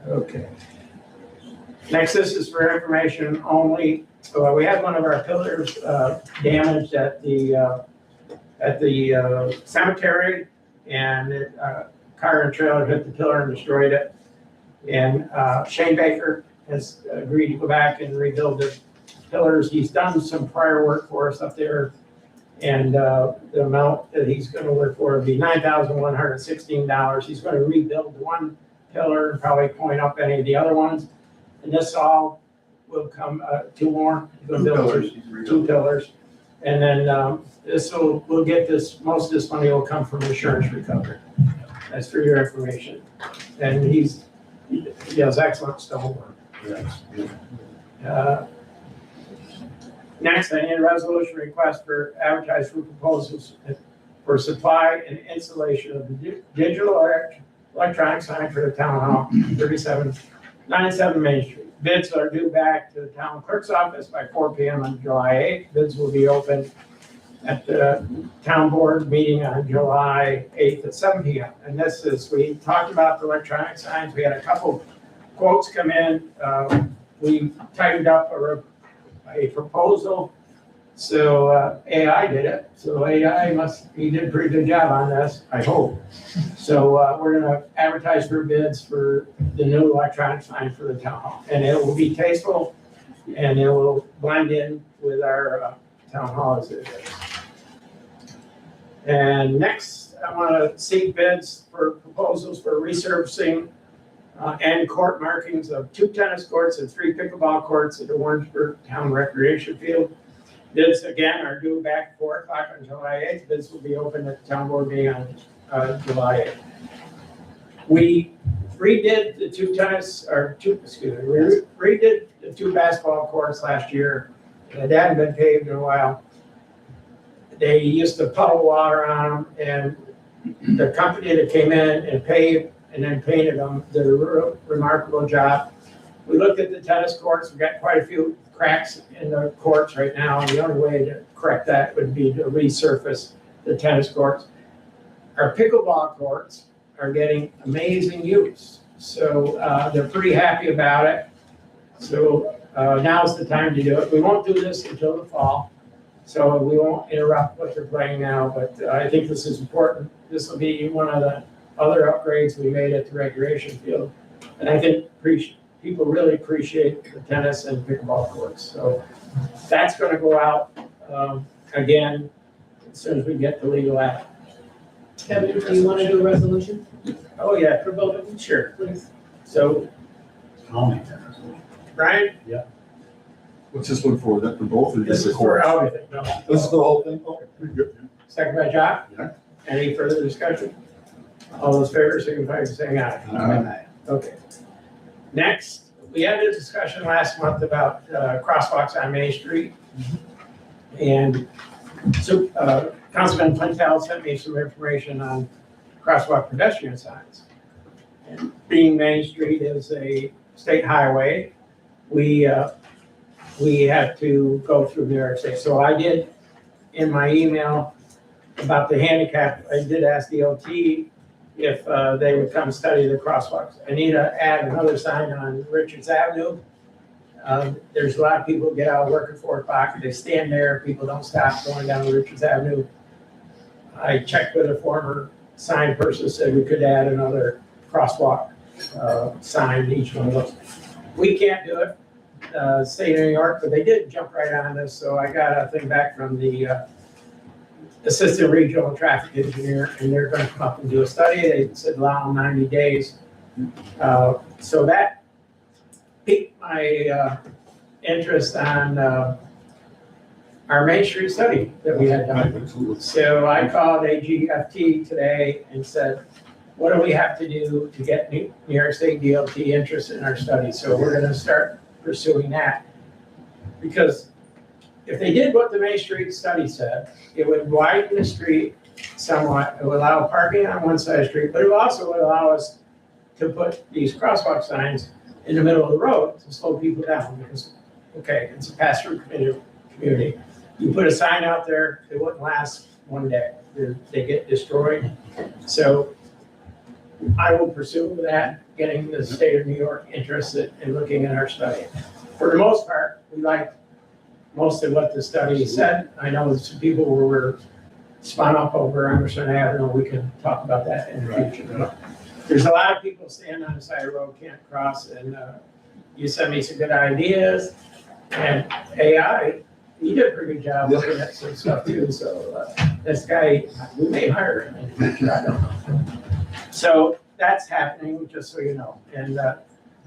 Okay. Next, this is for information only. We had one of our pillars damaged at the cemetery, and car and trailer hit the pillar and destroyed it. And Shane Baker has agreed to go back and rebuild the pillars. He's done some prior work for us up there, and the amount that he's going to work for will be $9,116. He's going to rebuild one pillar and probably point up any of the other ones. And this all will come, 2 more. He's going to build 2 pillars. And then we'll get this, most of this money will come from insurance recovery. That's for your information. And he does excellent stonework. Next, I need a resolution request for advertised for proposals for supply and installation of the digital electronic sign for the town hall, 3797 Main Street. Bids are due back to the town clerk's office by 4 p.m. on July 8th. Bids will be open at the town board meeting on July 8th at 7 p.m. And this is, we talked about the electronic signs. We had a couple quotes come in. We tightened up a proposal. So AI did it. So he did a pretty good job on this, I hope. So we're gonna advertise for bids for the new electronic sign for the town hall. And it will be tasteful and it will blend in with our town hall as it is. And next, I wanna seek bids for proposals for resurfacing and court markings of 2 tennis courts and 3 pickleball courts at the Warrensburg Town Recreation Field. Bids again are due back 4 o'clock on July 8th. Bids will be open at the town board meeting on July 8th. We redid the 2 redid the 2 basketball courts last year. It hadn't been paved in a while. They used to puddle water on them, and the company that came in and paved and then painted them did a remarkable job. We looked at the tennis courts. We've got quite a few cracks in the courts right now, and the only way to correct that would be to resurface the tennis courts. Our pickleball courts are getting amazing use, so they're pretty happy about it. So now's the time to do it. We won't do this until the fall, so we won't interrupt what they're playing now, but I think this is important. This will be one of the other upgrades we made at the recreation field, and I think people really appreciate the tennis and pickleball courts. So that's gonna go out again as soon as we get the legal act. Kevin, do you want to do a resolution Oh, yeah, for both of them? sure. Please. So, I'll make that resolution. Brian, What's this one for? That for both or this just the is for courts? everything. No. This is the whole thing? Okay, pretty good. Second by Jock? Yeah. Any further discussion? All those in favor, signify by saying aye. Aye. Okay. Next, we had a discussion last month about crosswalks on Main Street. And so Councilman Plantel sent me some information on crosswalk pedestrian signs. And being Main Street is a state highway, we have to go through New York State. So I did, in my email about the handicap, I did ask DOT if they would come study the crosswalks. I need to add another sign on Richards Avenue. There's a lot of people who get out of work at 4 o'clock, they stand there, people don't stop going down Richards Avenue. I checked with a former sign person, said we could add another crosswalk sign to each one of those. We can't do it, state of New York, but they did jump right on this, so I got a thing back from the assistant regional traffic engineer, and they're gonna come up and do a study. They said allow them 90 days. So that piqued my interest on our Main Street study that we had done. Absolutely. So I called AGFT today and said, what do we have to do to get New York State DOT interested in our study? So we're gonna start pursuing that. Because if they did what the Main Street study said, it would widen the street somewhat. It would allow parking on one side of the street, but it also would allow us to put these crosswalk signs in the middle of the road to slow people down because, okay, it's a pass-through community. You put a sign out there, it wouldn't last one day. They get destroyed. So I will pursue that, getting the state of New York interested in looking at our study. For the most part, we like most of what the study said. I know some people were spun up over Emerson Avenue. We can talk about that in the future. There's a lot of people standing on the side of the road, can't cross, and you sent me some good ideas. And AI, he did a pretty good job looking at some stuff too. So this guy, we may hire him in the future, I don't know. So that's happening, just so you know. And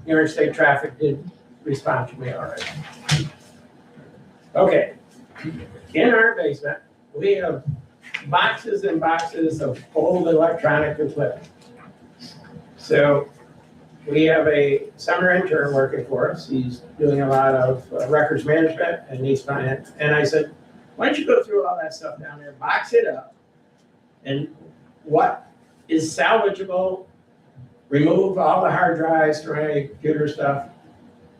New York State Traffic did respond to me already. Okay, in our basement, we have boxes and boxes of old electronic equipment. So we have a summer intern working for us. He's doing a lot of records management and needs finance. And I said, why don't you go through all that stuff down there, box it up, and what is salvageable, remove all the hard drives from any computer stuff.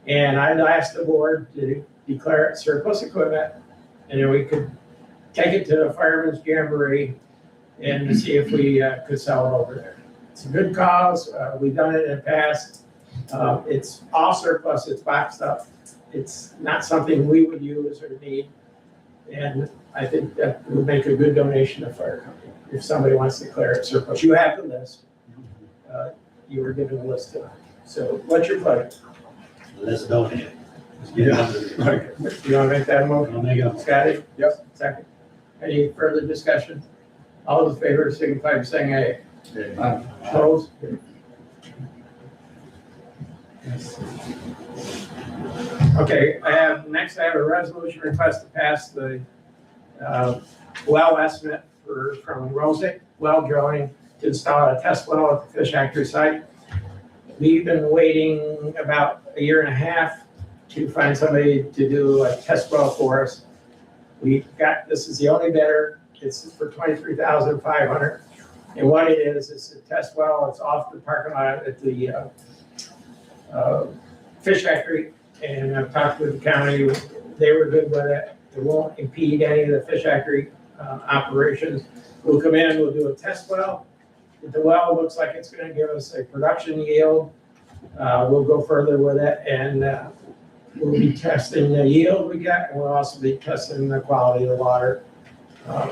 And I'd ask the board to declare it surplus equipment, and then we could take it to the Fireman's Jamboree and to see if we could sell it over there. It's a good cause. We've done it in the past. It's all surplus, it's boxed up. It's not something we would use or need. And I think that would make a good donation to fire company if somebody wants to declare it surplus. You have the list. You were given the list tonight. So what's your pleasure? Let's donate it. Let's get it under the. You want to make that motion? I'll make it. Scotty? Yep. Second. Any further discussion? All those in favor signify by saying aye. Opposed? Okay, next I have a resolution request to pass the well estimate from Rosick Well Drilling to install a test well at the Fish Factory site. We've been waiting about a year and a half to find somebody to do a test well for us. This is the only bidder. It's for $23,500. And what it is a test well. It's off the parking lot at the Fish Factory. And I've talked with the county. They were good with it. It won't impede any of the Fish Factory operations. We'll come in, we'll do a test well. If the well looks like it's gonna give us a production yield, we'll go further with it, and we'll be testing the yield we got, and we'll also be testing the quality of the water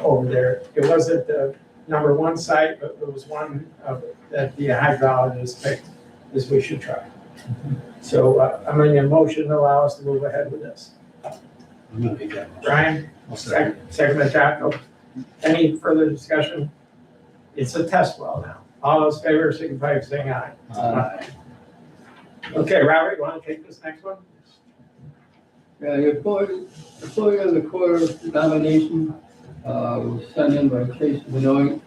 over there. It wasn't the number one site, but it was one that the hydrologist picked, as we should try. So I'm in a motion to allow us to move ahead with this. I'm gonna make that motion. Brian, I'll second. second by Jocko. Any further discussion? It's a test well now. All those in favor signify by saying aye. Aye. Okay, Robert, you want to take this next one? Yeah, the employee of the quarter nomination was sent in by Chase Benoit.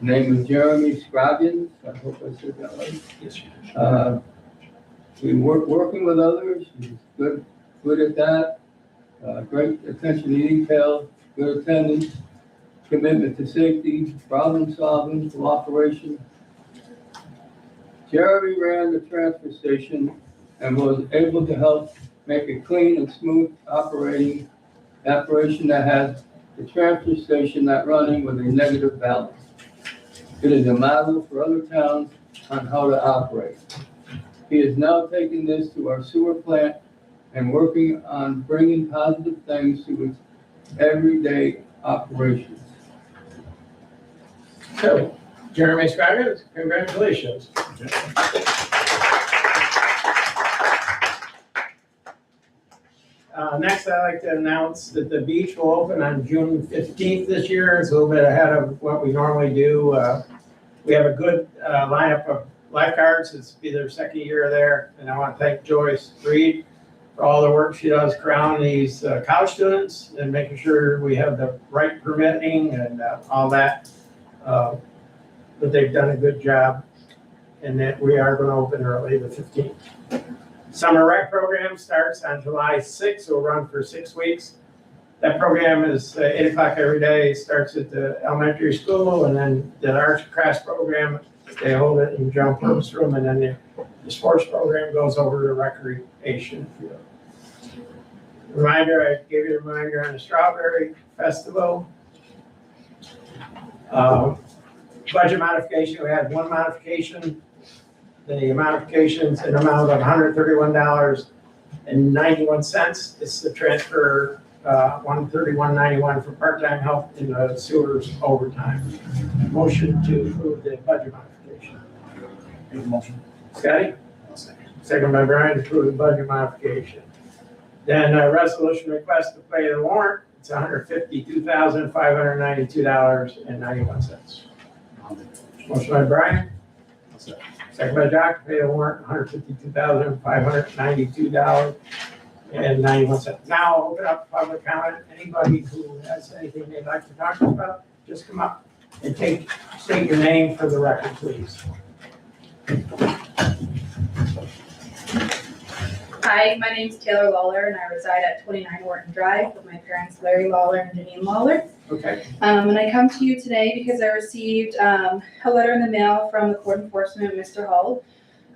Name is Jeremy Scroggins. I hope I said that right. Yes. We working with others. He's good at that. Great attention to detail, good attendance, commitment to safety, problem solving, cooperation. Jeremy ran the transfer station and was able to help make a clean and smooth operation that has the transfer station not running with a negative balance. It is a model for other towns on how to operate. He is now taking this to our sewer plant and working on bringing positive things to its everyday operations. So, Jeremy Scroggins, congratulations. Next, I'd like to announce that the beach will open on June 15th this year. It's a little bit ahead of what we normally do. We have a good lineup of lifeguards. It's be their second year there. And I want to thank Joyce Reed for all the work she does crowning these college students and making sure we have the right permitting and all that. But they've done a good job, and that we are going to open early, the 15th. Summer rec program starts on July 6th. It will run for 6 weeks. That program is 8 o'clock every day. It starts at the elementary school, and then the arts and crafts program, they hold it in John Purvis Room, and then the sports program goes over to recreation field. Reminder, I gave you a reminder on the Strawberry Festival. Budget modification, we had one modification. The modification's an amount of $131.91. It's the transfer, $131.91 for part-time help in the sewers overtime. Motion to approve the budget modification. Make a motion. Scotty? I'll second. Second by Brian, to approve the budget modification. Then a resolution request to pay the warrant. It's $152,592.91. Motion by Brian. I'll second. Second by Doc, to pay the warrant, $152,592.91. Now I'll open up public comment. Anybody who has anything they'd like to talk about, just come up and state your name for the record, please. Hi, my name's Taylor Lawler and I reside at 29 Wharton Drive with my parents Larry Lawler and Janine Lawler. Okay. And I come to you today because I received a letter in the mail from the court enforcement, Mr. Hull,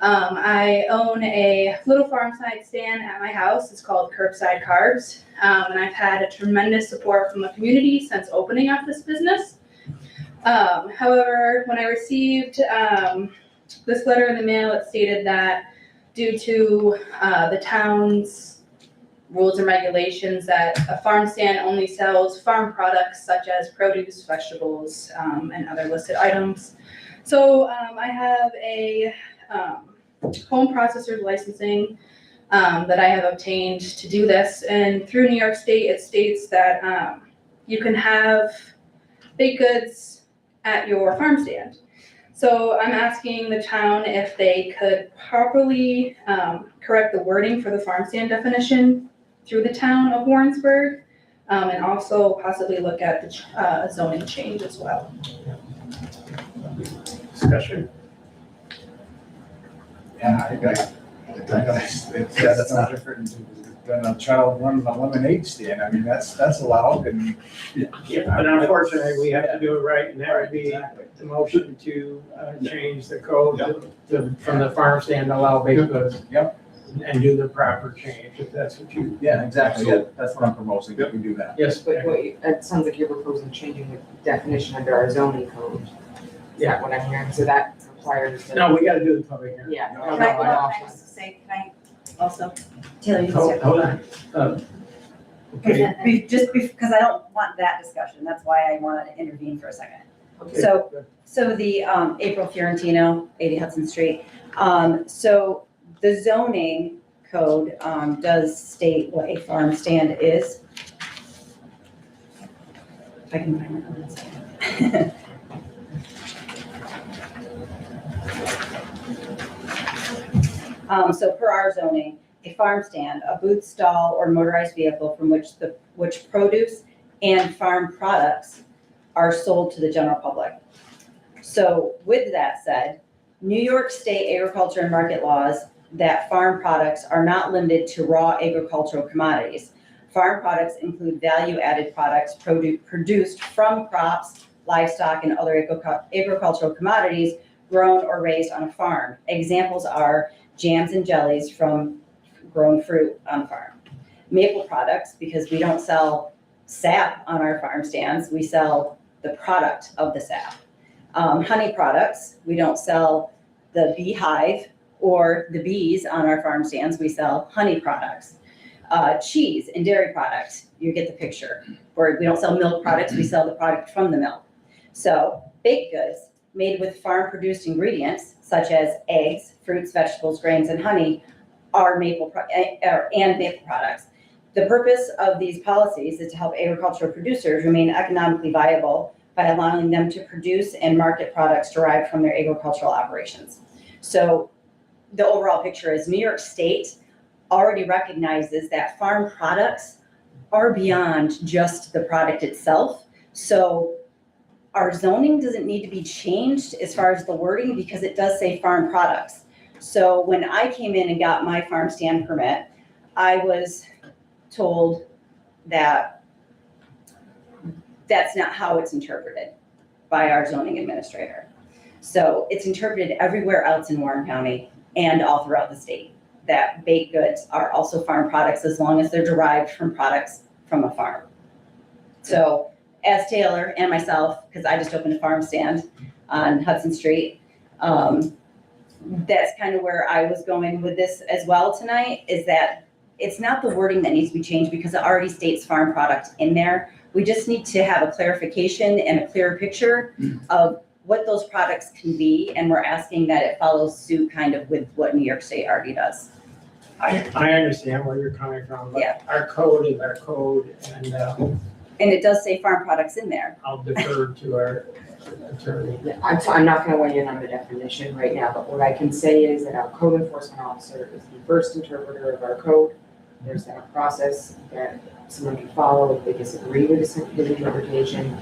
I own a little farm-side stand at my house. It's called Curbside Carbs. And I've had a tremendous support from the community since opening up this business. However, when I received this letter in the mail, it stated that due to the town's rules and regulations that a farm stand only sells farm products such as produce, vegetables, and other listed items. So I have a home processor licensing that I have obtained to do this. And through New York State, it states that you can have baked goods at your farm stand. So I'm asking the town if they could properly correct the wording for the farm stand definition through the town of Warrensburg, and also possibly look at the zoning change as well. Discussion? Yeah, that's not different than a child running a lemonade stand. I mean, that's allowed and. Yeah, but unfortunately, we have to do it right, and that would be the motion to change the code from the farm stand to allow baked goods. Yep. And do the proper change, if that's what you. Yeah, exactly. Yeah, that's what I'm proposing, that we do that. Yes, But it sounds like you're proposing changing the definition under our zoning code. Is that what I'm hearing? So that requires. no, we gotta do the public hearing. Yeah. No, Can I go up next to say, can I also, Taylor, you can Hold step hold up. on. Okay, Just because I don't want that discussion, that's why I wanted to intervene for a second. okay. So the April Fiorentino, 80 Hudson Street. So the zoning code does state what a farm stand is. If I can find it on this. So per our zoning, a farm stand, a booth, stall, or motorized vehicle from which produce and farm products are sold to the general public. So with that said, New York State agriculture and market laws that farm products are not limited to raw agricultural commodities. Farm products include value-added products produced from crops, livestock, and other agricultural commodities grown or raised on a farm. Examples are jams and jellies from grown fruit on a farm. Maple products, because we don't sell sap on our farm stands, we sell the product of the sap. Honey products, we don't sell the beehive or the bees on our farm stands, we sell honey products. Cheese and dairy products, you get the picture. Or we don't sell milk products, we sell the product from the milk. So baked goods made with farm-produced ingredients, such as eggs, fruits, vegetables, grains, and honey, are maple products. The purpose of these policies is to help agricultural producers remain economically viable by allowing them to produce and market products derived from their agricultural operations. So the overall picture is New York State already recognizes that farm products are beyond just the product itself. So our zoning doesn't need to be changed as far as the wording because it does say farm products. So when I came in and got my farm stand permit, I was told that that's not how it's interpreted by our zoning administrator. So it's interpreted everywhere else in Warren County and all throughout the state that baked goods are also farm products as long as they're derived from products from a farm. So as Taylor and myself, because I just opened a farm stand on Hudson Street, that's kind of where I was going with this as well tonight, is that it's not the wording that needs to be changed because it already states farm product in there. We just need to have a clarification and a clearer picture of what those products can be, and we're asking that it follows suit kind of with what New York State already does. I understand where you're coming from, Yeah. but our code is our code, and And it does say farm products in there. I'll defer to our attorney. Yeah, I'm not gonna weigh in on the definition right now, but what I can say is that our code enforcement officer is the first interpreter of our code. There's that process that someone can follow if they disagree with his interpretation.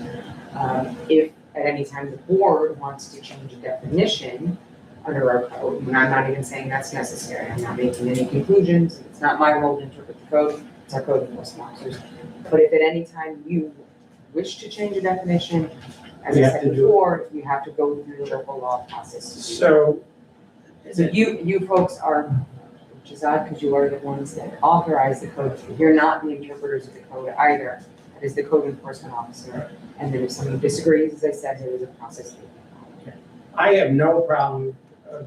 If at any time the board wants to change a definition under our code, and I'm not even saying that's necessary, I'm not making any conclusions, it's not my role to interpret the code, it's our code enforcement officers. But if at any time you wish to change a definition, as I We have said to do it. before, you have to go through the local law process. So So you folks are, which is odd because you are the ones that authorize the code. You're not the interpreters of the code either. It is the code enforcement officer. And then if someone disagrees, as I said, there is a process. I have no problem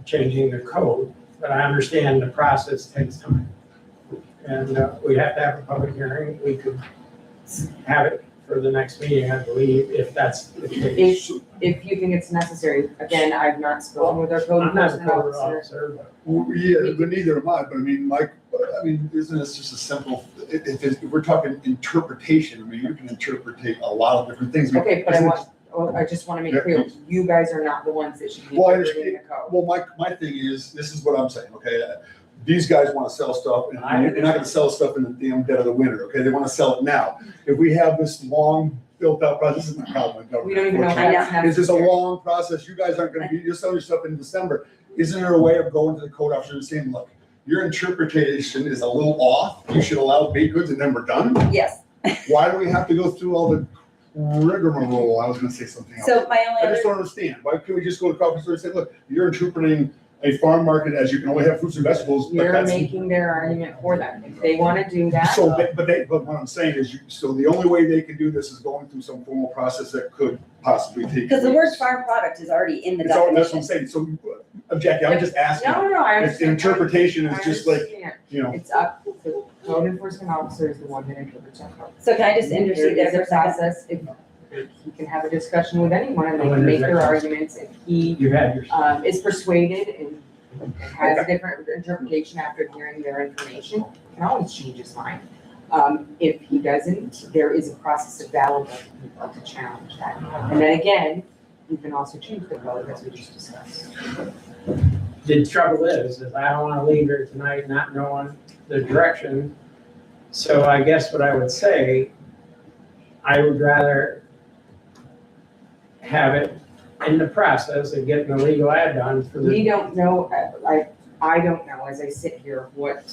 changing the code, but I understand the process takes time. And we have to have a public hearing. We could have it for the next meeting, I believe, if that's the case. If you think it's necessary, again, I've not spoken with our code I'm not a enforcement code officer. officer, but Well, yeah, but neither am I, but I mean, Mike, isn't this just a simple, if we're talking interpretation, I mean, you can interpretate a lot of different things. I mean, Okay, but isn't it- I just want to make Yeah. clear, you guys are not the ones that should be Well, I interpreting the code. Well, my thing is, this is what I'm saying, okay? These guys want to sell stuff, and they're not gonna sell stuff in the damn dead of the winter, okay? They want to sell it now. If we have this long built-out process, this is my problem with government. We don't even know if unfortunately. that's necessary. It's just a long process. You guys aren't gonna be, you're selling your stuff in December. Isn't there a way of going to the code officer and saying, look, your interpretation is a little off. You should allow baked goods and then we're done? Yes. Why do we have to go through all the rigmarole? I was gonna say something else. So my only I other just don't understand. Why can't we just go to the coffee store and say, look, you're interpreting a farm market as you can only have fruits and vegetables, but You're that's. making their argument for them. If they want to do that, So, but what I'm saying is, so the only way they can do this is going through some formal process that could possibly take. Because the word weeks. farm product is already in the It's all, that's what I'm definition. saying. So, Jackie, I'm just asking. no, I If understand. interpretation I is just like, understand. you know, It's up, the code enforcement officer is the one that interprets that code. So can I just There intercede is there a for a second? process, if he can have a discussion with anyone and they Oh, can make their interject. arguments, if he you had your. is persuaded and has a different interpretation after hearing their information, can always change his mind. If he doesn't, there is a process of valid to challenge that. And then again, you can also change the code as we just discussed. The trouble is I don't want to leave here tonight not knowing the direction. So I guess what I would say, I would rather have it in the process of getting the legal ad done for We the. don't know, I don't know, as I sit here, what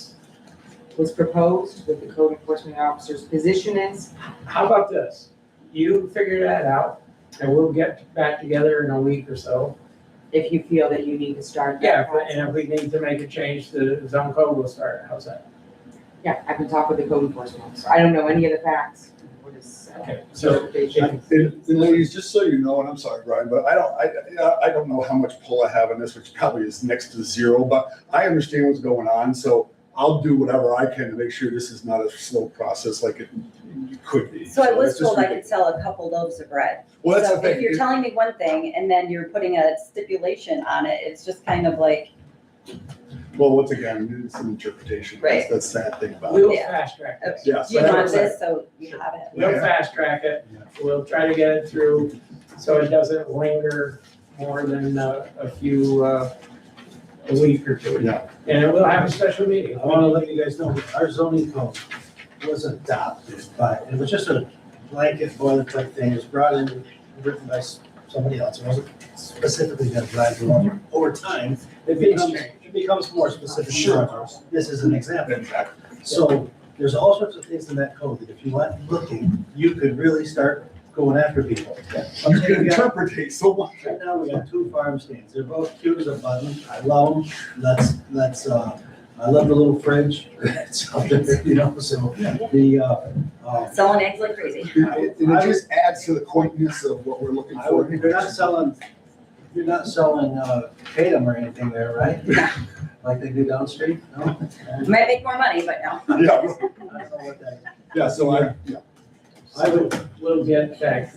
was proposed, what the code enforcement officer's position is. How about this? You figure that out and we'll get back together in a week or so. If you feel that you need to start that Yeah, process. and if we need to make a change to the zone code, we'll start. How's that? Yeah, I can talk with the code enforcement officer. I don't know any of the facts. What is, Okay, so interpretation. and ladies, just so you know, and I'm sorry, Brian, but I don't know how much pull I have in this, which probably is next to zero, but I understand what's going on, so I'll do whatever I can to make sure this is not a slow process like it could be. So I was it's just told I could ridiculous. sell a couple loaves of bread. Well, that's So the thing. if you're telling me one thing and then you're putting a stipulation on it, it's just kind of like, Well, once again, it's an interpretation. Right. That's the sad thing about it. we'll Yeah. fast track this. Yes. you that's what want I'm saying. this, so you have it. We'll Yeah. fast track it. We'll try to get it through so it doesn't linger more than a week or two. Yeah. And we'll have a special meeting. I wanna let you guys know, our zoning code was adopted by, it was just a blanket boilerplate thing, it was brought in, written by somebody else, it wasn't specifically done by the one. Over time, it becomes more specific. Sure. This is an example. Exactly. So there's all sorts of things in that code that if you went looking, you could really start going after people. You can interpretate so much. Right now, we got 2 farm stands. They're both cute as a button. I love them. I love the little fridge. It's out there, you know, so Selling eggs like crazy. And it just adds to the quaintness of what we're looking for. you're not selling Tatum or anything there, right? Like they do down the street? No? Might make more money, but no. Yeah, That's not what that is. yeah, so We'll get back,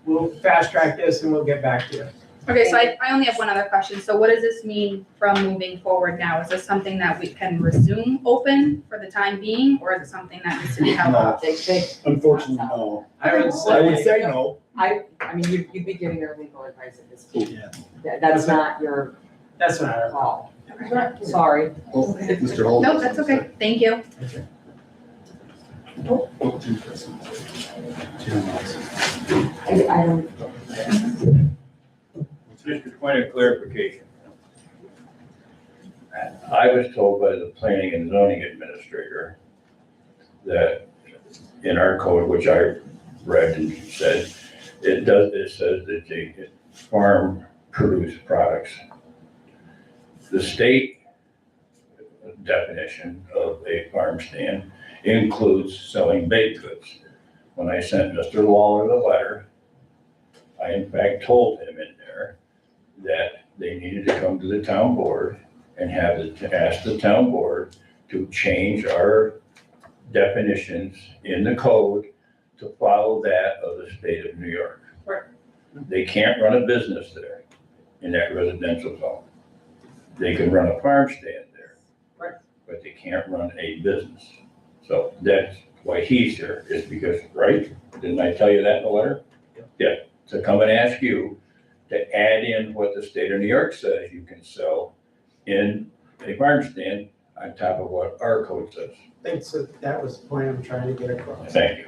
we'll fast track this and we'll get back to you. Okay, so I only have one other question. So what does this mean from moving forward now? Is this something that we can resume open for the time being, or is it something that needs to be held No. up? unfortunately, no. I would I would say, say no. I mean, you'd be giving her legal advice at this point. Yeah. That's not your that's not our call. Sorry. Oh, Mr. Holden. No, that's okay. Thank you. I don't, Just a point of clarification. I was told by the planning and zoning administrator that in our code, which I read and said, it says that they farm produced products. The state definition of a farm stand includes selling baked goods. When I sent Mr. Lawler the letter, I in fact told him in there that they needed to come to the town board and ask the town board to change our definitions in the code to follow that of the state of New York. Right. They can't run a business there in that residential zone. They can run a farm stand there. Right. But they can't run a business. So that's why he's here, is because, right? Didn't I tell you that in the letter? Yeah, to come and ask you to add in what the state of New York says you can sell in a farm stand on top of what our code says. Thanks, that was the point I'm trying to get across. Thank you.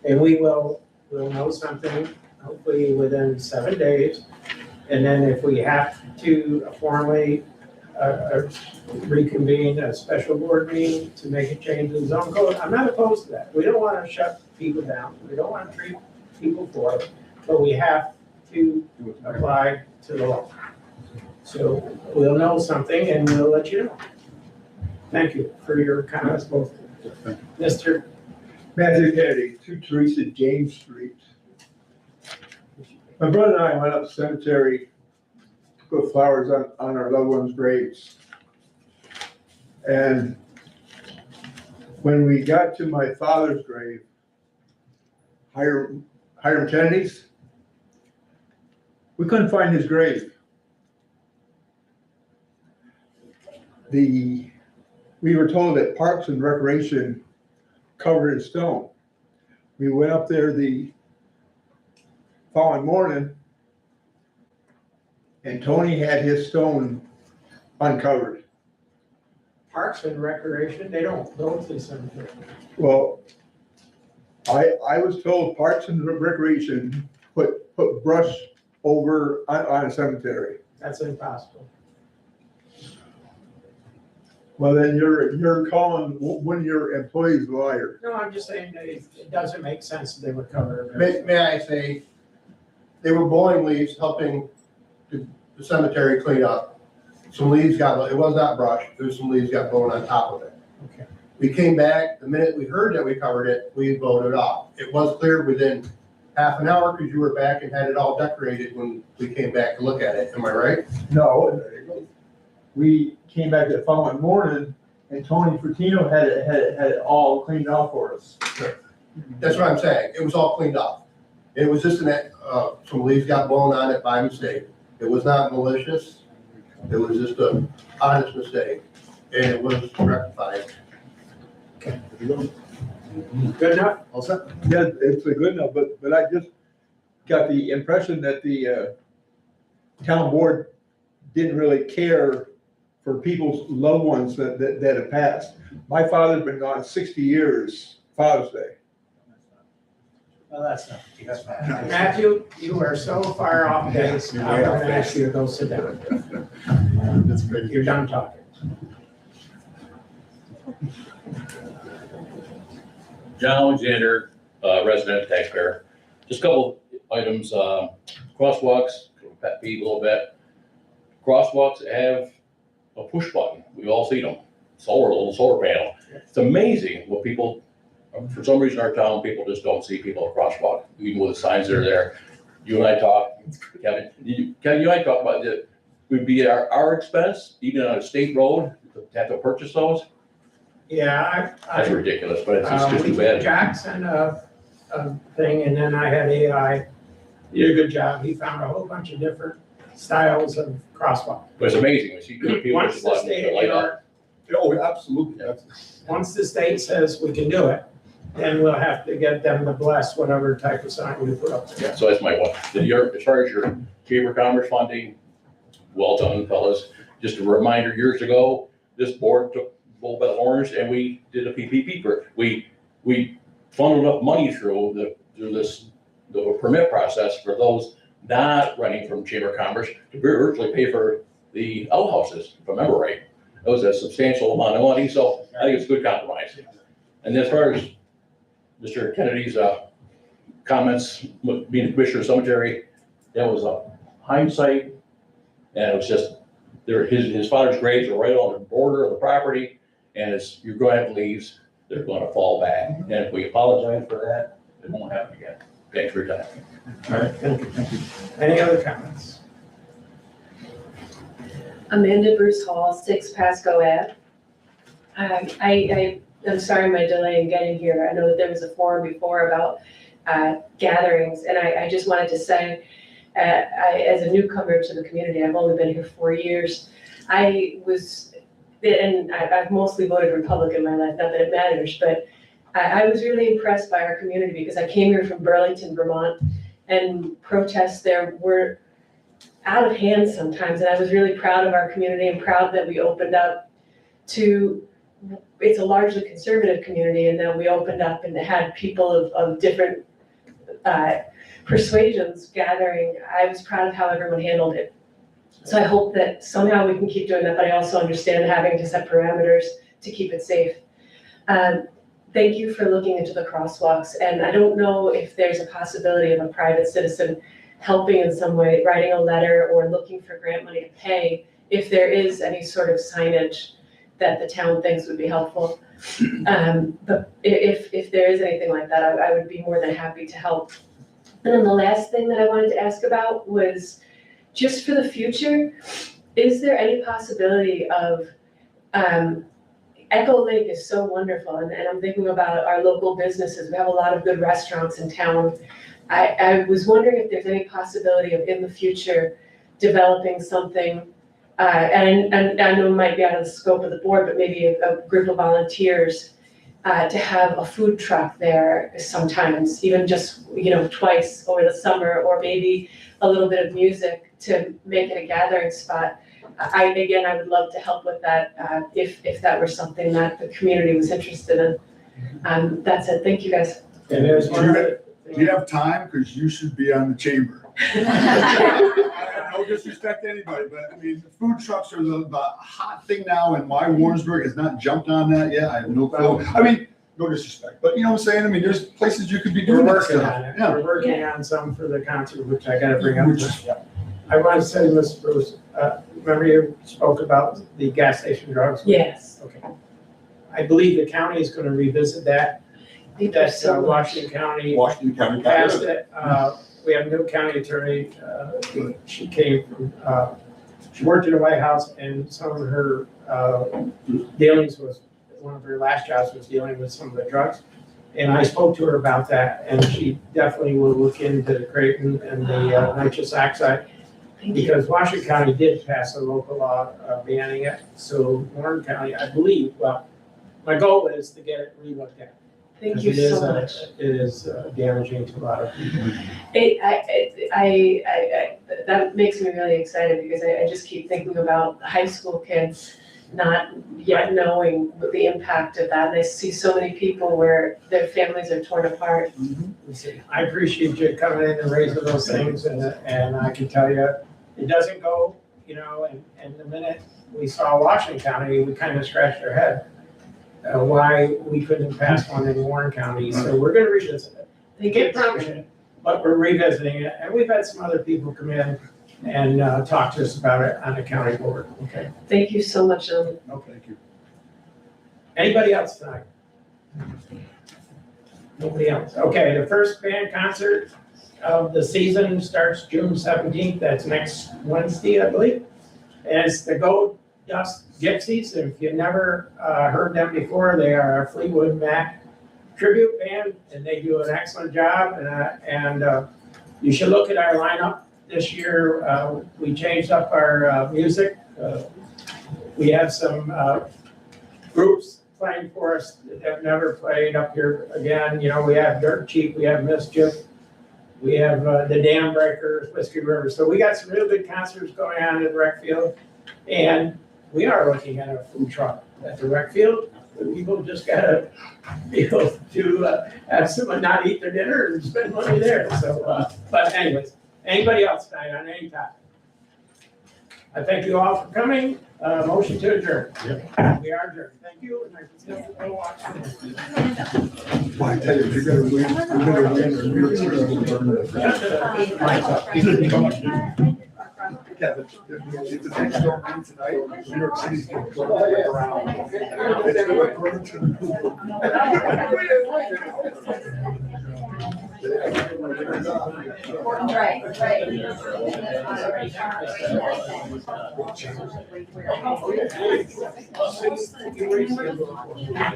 And we'll know something hopefully within 7 days. And then if we have to formally reconvene a special board meeting to make a change in the zone code, I'm not opposed to that. We don't want to shut people down. We don't want to treat people poorly, but we have to apply to the law. So we'll know something and we'll let you know. Thank you for your comments, both. Mr. Matthew Kennedy, 2 Teresa James Street. My brother and I went up to the cemetery to put flowers on our loved ones' graves. And when we got to my father's grave, Hiram Kennedy's, we couldn't find his grave. We were told that Parks and Recreation covered in stone. We went up there the following morning and Tony had his stone uncovered. Parks and Recreation, they don't go to the cemetery. Well, I was told Parks and Recreation put brush over on a cemetery. That's impossible. Well, then you're calling one of your employees a liar. No, I'm just saying that it doesn't make sense that they would cover it. May I say, they were blowing leaves, helping the cemetery clean up. Some leaves it was not brush, there was some leaves got blown on top of it. Okay. We came back, the minute we heard that we covered it, we blowed it off. It was cleared within half an hour because you were back and had it all decorated when we came back to look at it, am I right? No, we came back the following morning and Tony Fratino had it all cleaned off for us. That's what I'm saying, it was all cleaned off. It was just some leaves got blown on it by mistake. It was not malicious, it was just an honest mistake, and it was rectified. Good enough? All set? Yeah, it's a good enough, but I just got the impression that the town board didn't really care for people's loved ones that have passed. My father's been gone 60 years, Father's Day. Well, that's not. Matthew, you are so far off base. I'm gonna ask you to go sit down. That's great. You're done talking. John Alexander, resident taxpayer. Just a couple items, crosswalks, pet peeve a little bit. Crosswalks have a push button. We all see them. Little solar panel. It's amazing what people, for some reason in our town, people just don't see people at crosswalk, even with the signs that are there. You and I talk, Kevin, you and I talk about that. Would be our expense, even on a state road, to have to purchase those. Yeah, That's ridiculous, but it's just too bad. Jackson, a thing, and then I had AI. He did a good job. He found a whole bunch of different styles of crosswalk. But it's amazing, when you see people Once just the light state, up. Oh, absolutely. once the state says we can do it, then we'll have to get them to bless whatever type of sign we put up there. Yeah, so that's my one. As far as your Chamber of Commerce funding, well done, fellas. Just a reminder, years ago, this board took bull by the horns and we did a PPP. We funneled enough money through the permit process for those not running from Chamber of Commerce to virtually pay for the outhouses, if I remember right. That was a substantial amount of money, so I think it's a good compromise. And as far as Mr. Kennedy's comments, being the Commissioner of Cemetery, that was a hindsight, and it was just his father's graves are right on the border of the property, and as your grant leaves, they're gonna fall back. And if we apologize for that, it won't happen again. Thanks for your time. All right, thank you. Any other comments? Amanda Bruce Hall, 6 Pasco Ave. I'm sorry my delay in getting here. I know that there was a forum before about gatherings, and I just wanted to say, as a newcomer to the community, I've only been here 4 years. I've mostly voted Republican in my life, not that it matters, but I was really impressed by our community because I came here from Burlington, Vermont, and protests there were out of hand sometimes, and I was really proud of our community and proud that we opened up to, it's a largely conservative community, and then we opened up and had people of different persuasions gathering. I was proud of how everyone handled it. So I hope that somehow we can keep doing that, but I also understand having to set parameters to keep it safe. Thank you for looking into the crosswalks, and I don't know if there's a possibility of a private citizen helping in some way, writing a letter or looking for grant money to pay, if there is any sort of signage that the town thinks would be helpful. But if there is anything like that, I would be more than happy to help. And then the last thing that I wanted to ask about was, just for the future, is there any possibility of, Echo Lake is so wonderful, and I'm thinking about our local businesses. We have a lot of good restaurants in town. I was wondering if there's any possibility of, in the future, developing something, and I know it might be out of the scope of the board, but maybe a group of volunteers to have a food truck there sometimes, even just, twice over the summer, or maybe a little bit of music to make it a gathering spot. I would love to help with that, if that were something that the community was interested in. That's it. Thank you, guys. And there's one other Do you have time? Because you should be on the chamber. No disrespect to anybody, but I mean, food trucks are the hot thing now, and why Warrensburg has not jumped on that yet, I have no clue. I mean, no disrespect, but you know what I'm saying? I mean, there's places you could be We're doing that working stuff. on it. Yeah. We're working on some for the concert, which I gotta bring up. I want to say, Ms. Bruce, remember you spoke about the gas station drugs? Yes. Okay. I believe the county is gonna revisit that. Thank you so much. Washington County Washington County. passed it. We have a new county attorney. She came from, she worked in the White House, and some of her dealings was, one of her last jobs was dealing with some of the drugs. And I spoke to her about that, and she definitely will look into the Creighton and the nitrous oxide. Because Washington County did pass a local law banning it, so Warren County, I believe, well, my goal is to get it relooked at. Thank you so much. It is damaging to a lot of people. That makes me really excited, because I just keep thinking about high school kids not yet knowing the impact of that. They see so many people where their families are torn apart. I appreciate you coming in and raising those things, and I can tell you, it doesn't go, and the minute we saw Washington County, we kind of scratched our head. Why we couldn't pass one in Warren County, so we're gonna revisit it. They can't promise it, but we're revisiting it, and we've had some other people come in and talk to us about it on the county board, okay? Thank you so much, No, thank you. Anybody else tonight? Nobody else, okay, the first band concert of the season starts June 17th, that's next Wednesday, I believe. And it's the Gold Dust Gypsies. If you've never heard them before, they are a Fleetwood Mac tribute band, and they do an excellent job. And you should look at our lineup this year. We changed up our music. We have some groups playing for us that have never played up here again. We have Dirt Cheap, we have Mischief, we have the Dam Breakers, Whiskey River. So we got some real good concerts going on in the rec field. And we are looking at a food truck at the rec field. People just gotta be able to have someone not eat their dinner and spend money there. So, but anyways, anybody else tonight on any topic? I thank you all for coming. Motion to adjourn. Yep. We are adjourned. Thank you. And I can still go watch. Well, I tell you, you're gonna win, you're gonna win. Yeah, but if the next storm comes tonight, New York City's gonna go around. It's gonna burn to Right, right.